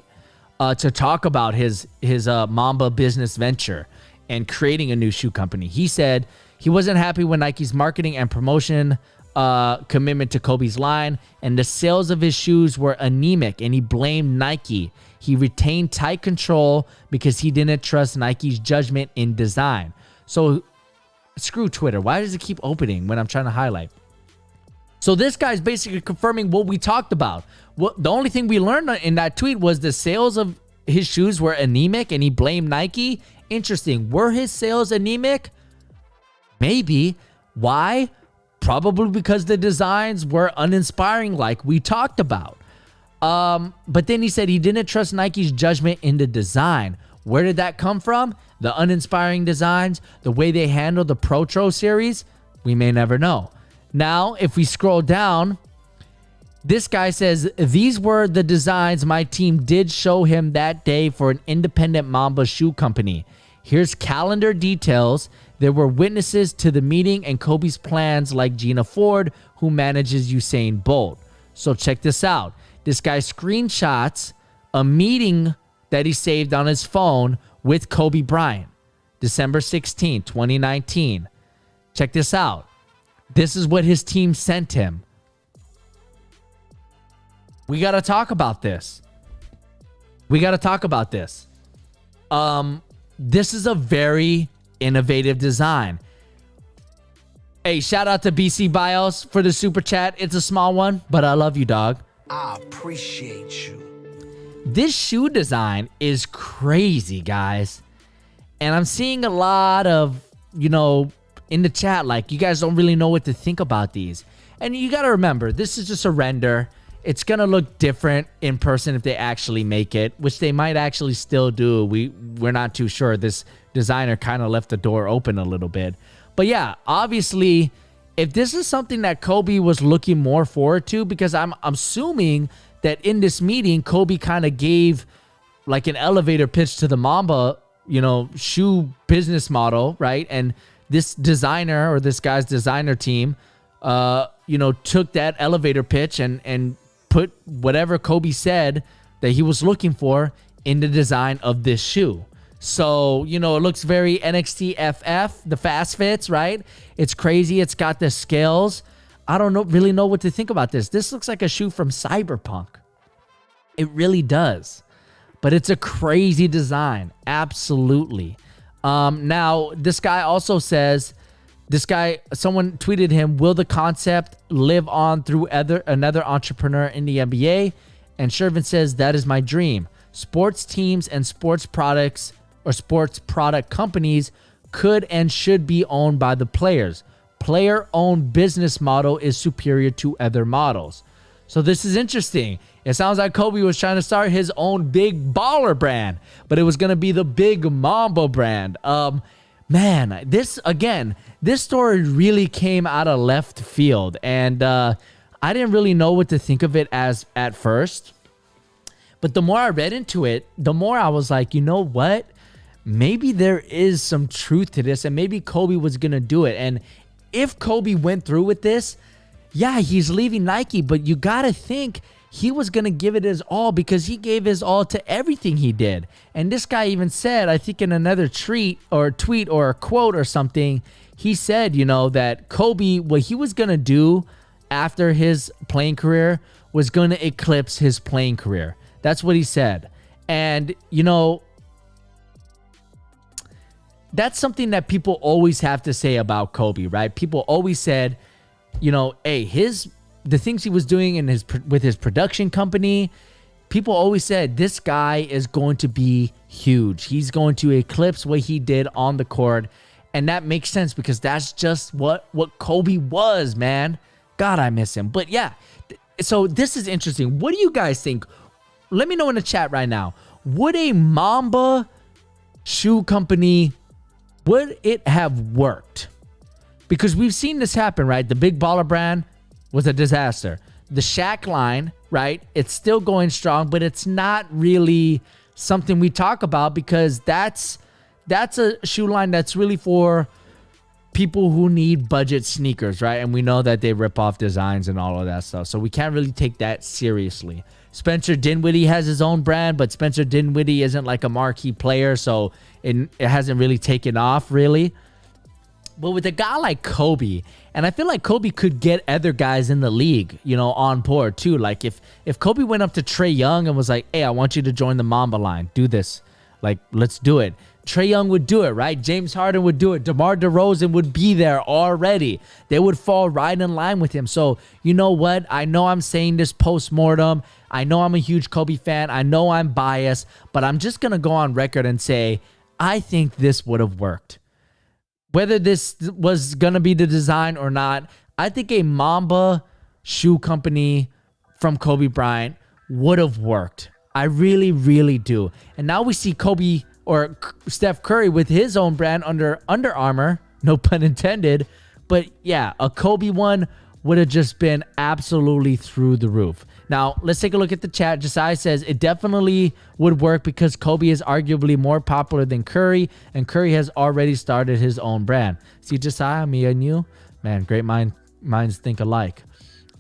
to talk about his Mamba business venture and creating a new shoe company. He said he wasn't happy with Nike's marketing and promotion commitment to Kobe's line, and the sales of his shoes were anemic, and he blamed Nike. He retained tight control because he didn't trust Nike's judgment in design. So screw Twitter. Why does it keep opening when I'm trying to highlight? So this guy's basically confirming what we talked about. The only thing we learned in that tweet was the sales of his shoes were anemic, and he blamed Nike. Interesting. Were his sales anemic? Maybe. Why? Probably because the designs were uninspiring, like we talked about. But then he said he didn't trust Nike's judgment in the design. Where did that come from? The uninspiring designs, the way they handled the Pro Tro series? We may never know. Now, if we scroll down, this guy says, "These were the designs my team did show him that day for an independent Mamba shoe company. Here's calendar details. There were witnesses to the meeting and Kobe's plans, like Gina Ford, who manages Usain Bolt." So check this out. This guy screenshots a meeting that he saved on his phone with Kobe Bryant, December 16, 2019. Check this out. This is what his team sent him. We got to talk about this. This is a very innovative design. Hey, shout out to BC Bios for the super chat. It's a small one, but I love you, dog. I appreciate you. This shoe design is crazy, guys. And I'm seeing a lot of, in the chat, like, you guys don't really know what to think about these. And you got to remember, this is just a render. It's going to look different in person if they actually make it, which they might actually still do. We're not too sure. This designer kind of left the door open a little bit. But yeah, obviously, if this is something that Kobe was looking more forward to, because I'm assuming that in this meeting, Kobe kind of gave like an elevator pitch to the Mamba, shoe business model, right? And this designer, or this guy's designer team, took that elevator pitch and put whatever Kobe said that he was looking for in the design of this shoe. So, it looks very NXT FF, the fast fits, right? It's crazy. It's got the scales. I don't really know what to think about this. This looks like a shoe from Cyberpunk. It really does. But it's a crazy design. Absolutely. Now, this guy also says, someone tweeted him, "Will the concept live on through another entrepreneur in the NBA?" And Shervin says, "That is my dream. Sports teams and sports products or sports product companies could and should be owned by the players. Player-owned business model is superior to other models." So this is interesting. It sounds like Kobe was trying to start his own big baller brand, but it was going to be the Big Mamba brand. Man, this story really came out of left field, and I didn't really know what to think of it as at first. But the more I read into it, the more I was like, you know what? Maybe there is some truth to this, and maybe Kobe was going to do it. And if Kobe went through with this, yeah, he's leaving Nike, but you got to think he was going to give it his all, because he gave his all to everything he did. And this guy even said, I think in another tweet or a quote or something, he said, that Kobe, what he was going to do after his playing career was going to eclipse his playing career. That's what he said. And, that's something that people always have to say about Kobe, right? People always said, hey, the things he was doing with his production company, people always said this guy is going to be huge. He's going to eclipse what he did on the court. And that makes sense, because that's just what Kobe was, man. God, I miss him. But yeah, so this is interesting. What do you guys think? Let me know in the chat right now. would a Mamba shoe company, would it have worked? Because we've seen this happen, right? The Big Baller brand was a disaster. The Shaq line, right? It's still going strong, but it's not really something we talk about because that's a shoe line that's really for people who need budget sneakers, right? And we know that they rip off designs and all of that stuff. So we can't really take that seriously. Spencer Dinwiddie has his own brand, but Spencer Dinwiddie isn't like a marquee player, so it hasn't really taken off, really. But with a guy like Kobe, and I feel like Kobe could get other guys in the league, you know, on board too. Like if Kobe went up to Trae Young and was like, hey, I want you to join the Mamba line. Do this. Like, let's do it. Trae Young would do it, right? James Harden would do it. DeMar DeRozan would be there already. They would fall right in line with him. So, you know what? I know I'm saying this post-mortem. I know I'm a huge Kobe fan. I know I'm biased. But I'm just going to go on record and say, I think this would have worked. Whether this was going to be the design or not, I think a Mamba shoe company from Kobe Bryant would have worked. I really, really do. And now we see Kobe or Steph Curry with his own brand under Under Armour, no pun intended. But yeah, a Kobe one would have just been absolutely through the roof. Now, let's take a look at the chat. Josiah says it definitely would work because Kobe is arguably more popular than Curry, and Curry has already started his own brand. See, Josiah, me and you, man, great minds think alike.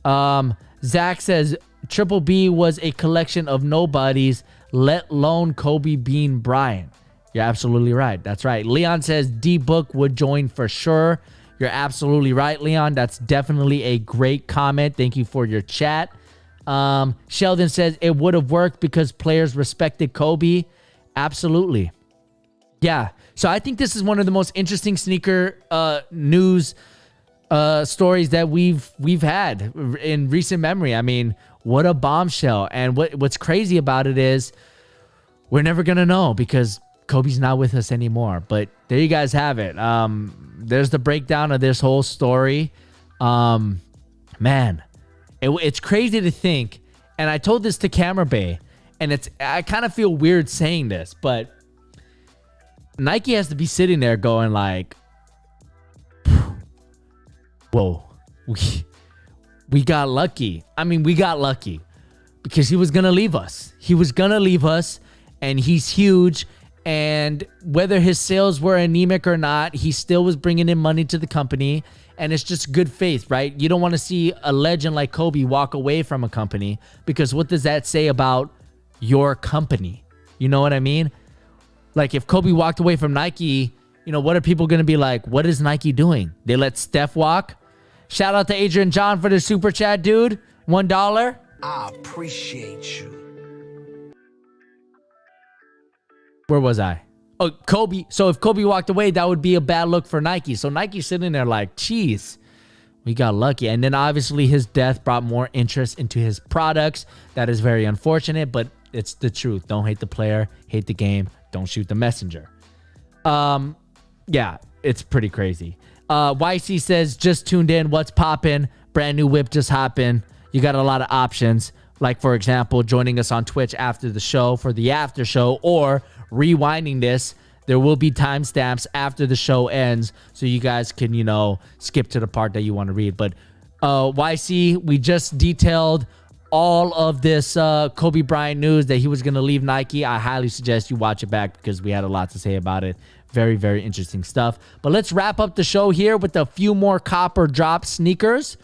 Zach says Triple B was a collection of nobodies, let alone Kobe Bean Bryant. You're absolutely right. That's right. Leon says D-Book would join for sure. You're absolutely right, Leon. That's definitely a great comment. Thank you for your chat. Sheldon says it would have worked because players respected Kobe. Absolutely. Yeah. So I think this is one of the most interesting sneaker news stories that we've had in recent memory. I mean, what a bombshell. And what's crazy about it is we're never going to know because Kobe's not with us anymore. But there you guys have it. There's the breakdown of this whole story. Man, it's crazy to think. And I told this to Camera Bay, and I kind of feel weird saying this, but Nike has to be sitting there going like, whoa, we got lucky. I mean, we got lucky because he was going to leave us. He was going to leave us, and he's huge. And whether his sales were anemic or not, he still was bringing in money to the company. And it's just good faith, right? You don't want to see a legend like Kobe walk away from a company because what does that say about your company? You know what I mean? Like if Kobe walked away from Nike, you know, what are people going to be like? What is Nike doing? They let Steph walk? Shout out to Adrian John for the super chat, dude. $1. I appreciate you. Where was I? Oh, Kobe. So if Kobe walked away, that would be a bad look for Nike. So Nike's sitting there like, geez, we got lucky. And then obviously his death brought more interest into his products. That is very unfortunate, but it's the truth. Don't hate the player, hate the game. Don't shoot the messenger. Yeah, it's pretty crazy. YC says, just tuned in. What's poppin'? Brand new whip just hoppin'. You got a lot of options. Like, for example, joining us on Twitch after the show for the after show or rewinding this. There will be timestamps after the show ends so you guys can, you know, skip to the part that you want to read. But YC, we just detailed all of this Kobe Bryant news that he was going to leave Nike. I highly suggest you watch it back because we had a lot to say about it. Very, very interesting stuff. But let's wrap up the show here with a few more copper drop sneakers.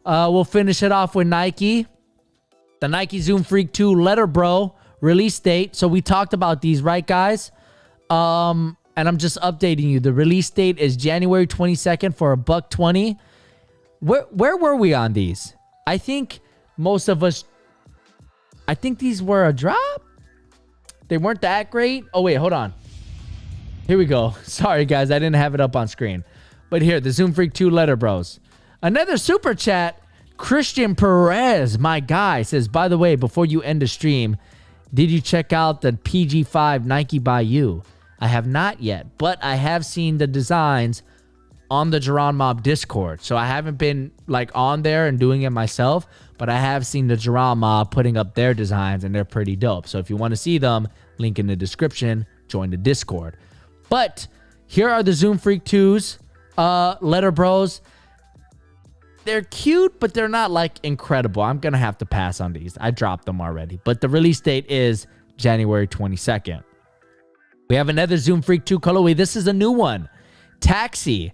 We'll finish it off with Nike. The Nike Zoom Freak 2 Letter Bro release date. So we talked about these, right, guys? And I'm just updating you. The release date is January 22nd for $120. Where were we on these? I think most of us, I think these were a drop. They weren't that great. Oh, wait, hold on. Here we go. Sorry, guys. I didn't have it up on screen. But here, the Zoom Freak 2 Letter Bros. Another super chat. Christian Perez, my guy, says, by the way, before you end the stream, did you check out the PG5 Nike by You? I have not yet, but I have seen the designs on the Geron Mob Discord. So I haven't been like on there and doing it myself, but I have seen the drama putting up their designs, and they're pretty dope. So if you want to see them, link in the description, join the Discord. But here are the Zoom Freak 2s, Letter Bros. They're cute, but they're not like incredible. I'm going to have to pass on these. I dropped them already, but the release date is January 22nd. We have another Zoom Freak 2 colorway. This is a new one, Taxi.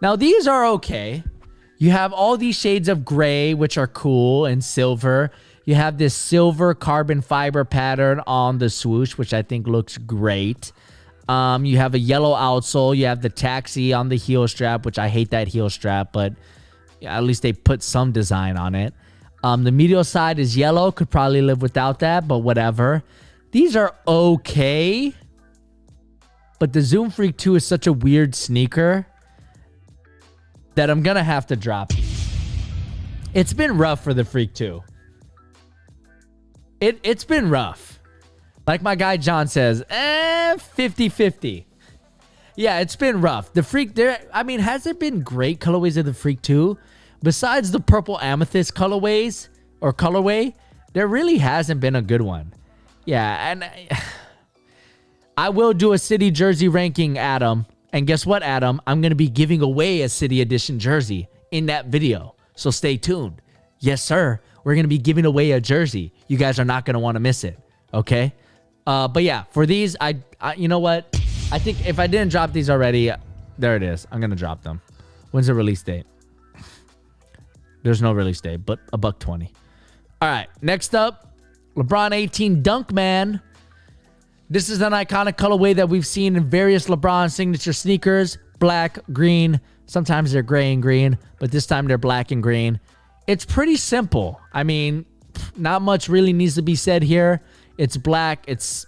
Now these are okay. You have all these shades of gray, which are cool, and silver. You have this silver carbon fiber pattern on the swoosh, which I think looks great. You have a yellow outsole. You have the Taxi on the heel strap, which I hate that heel strap, but at least they put some design on it. The medial side is yellow. Could probably live without that, but whatever. These are okay. But the Zoom Freak 2 is such a weird sneaker that I'm going to have to drop these. It's been rough for the Freak 2. It's been rough. Like my guy John says, 50-50. Yeah, it's been rough. The Freak, has there been great colorways of the Freak 2? Besides the purple amethyst colorways or colorway, there really hasn't been a good one. Yeah, and I will do a city jersey ranking, Adam. And guess what, Adam? I'm going to be giving away a city edition jersey in that video. So stay tuned. Yes, sir. We're going to be giving away a jersey. You guys are not going to want to miss it. Okay? But yeah, for these, I you know what? I think if I didn't drop these already, there it is. I'm going to drop them. When's the release date? There's no release date, but $120. All right. Next up, LeBron 18 Dunkman. This is an iconic colorway that we've seen in various LeBron signature sneakers. Black, green. Sometimes they're gray and green, but this time they're black and green. It's pretty simple. I mean, not much really needs to be said here. It's black. It's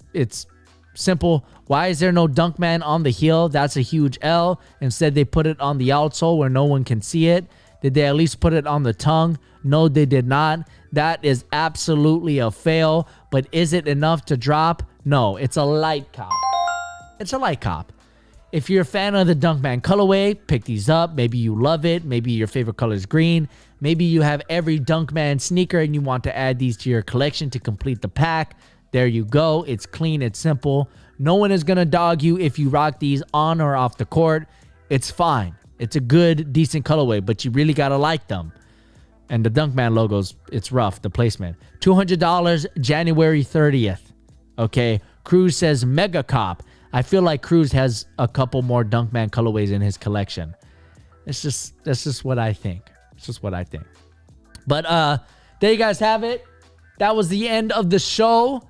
simple. Why is there no Dunkman on the heel? That's a huge L. Instead, they put it on the outsole where no one can see it. Did they at least put it on the tongue? No, they did not. That is absolutely a fail. But is it enough to drop? No, it's a light cop. It's a light cop. If you're a fan of the Dunkman colorway, pick these up. Maybe you love it. Maybe your favorite color is green. Maybe you have every Dunkman sneaker and you want to add these to your collection to complete the pack. There you go. It's clean. It's simple. No one is going to dog you if you rock these on or off the court. It's fine. It's a good, decent colorway, but you really got to like them. And the Dunkman logos, it's rough, the placement. $200, January 30th. Okay. Cruz says Mega Cop. I feel like Cruz has a couple more Dunkman colorways in his collection. That's just what I think. It's just what I think. But there you guys have it. That was the end of the show.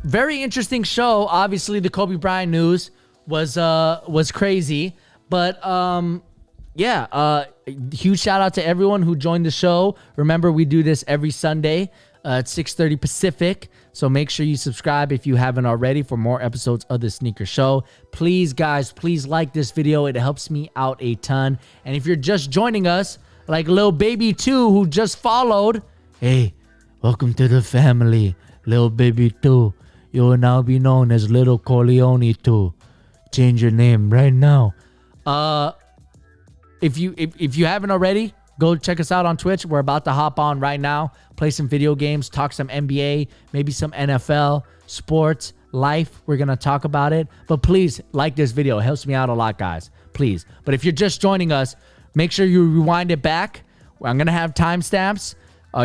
Very interesting show. Obviously, the Kobe Bryant news was crazy. But huge shout out to everyone who joined the show. Remember, we do this every Sunday at 6:30 Pacific. So make sure you subscribe if you haven't already for more episodes of the Sneaker Show. Please, guys, please like this video. It helps me out a ton. And if you're just joining us, like Lil Baby 2, who just followed, hey, welcome to the family, Lil Baby 2. You will now be known as Little Corleone 2. Change your name right now. If you haven't already, go check us out on Twitch. We're about to hop on right now, play some video games, talk some NBA, maybe some NFL, sports, life. We're going to talk about it. But please like this video. It helps me out a lot, guys. Please. But if you're just joining us, make sure you rewind it back. I'm going to have timestamps.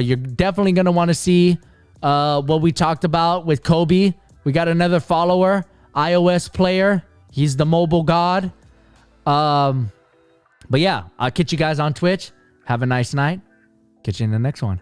You're definitely going to want to see what we talked about with Kobe. We got another follower, iOS player. He's the mobile god. But yeah, I'll catch you guys on Twitch. Have a nice night. Catch you in the next one.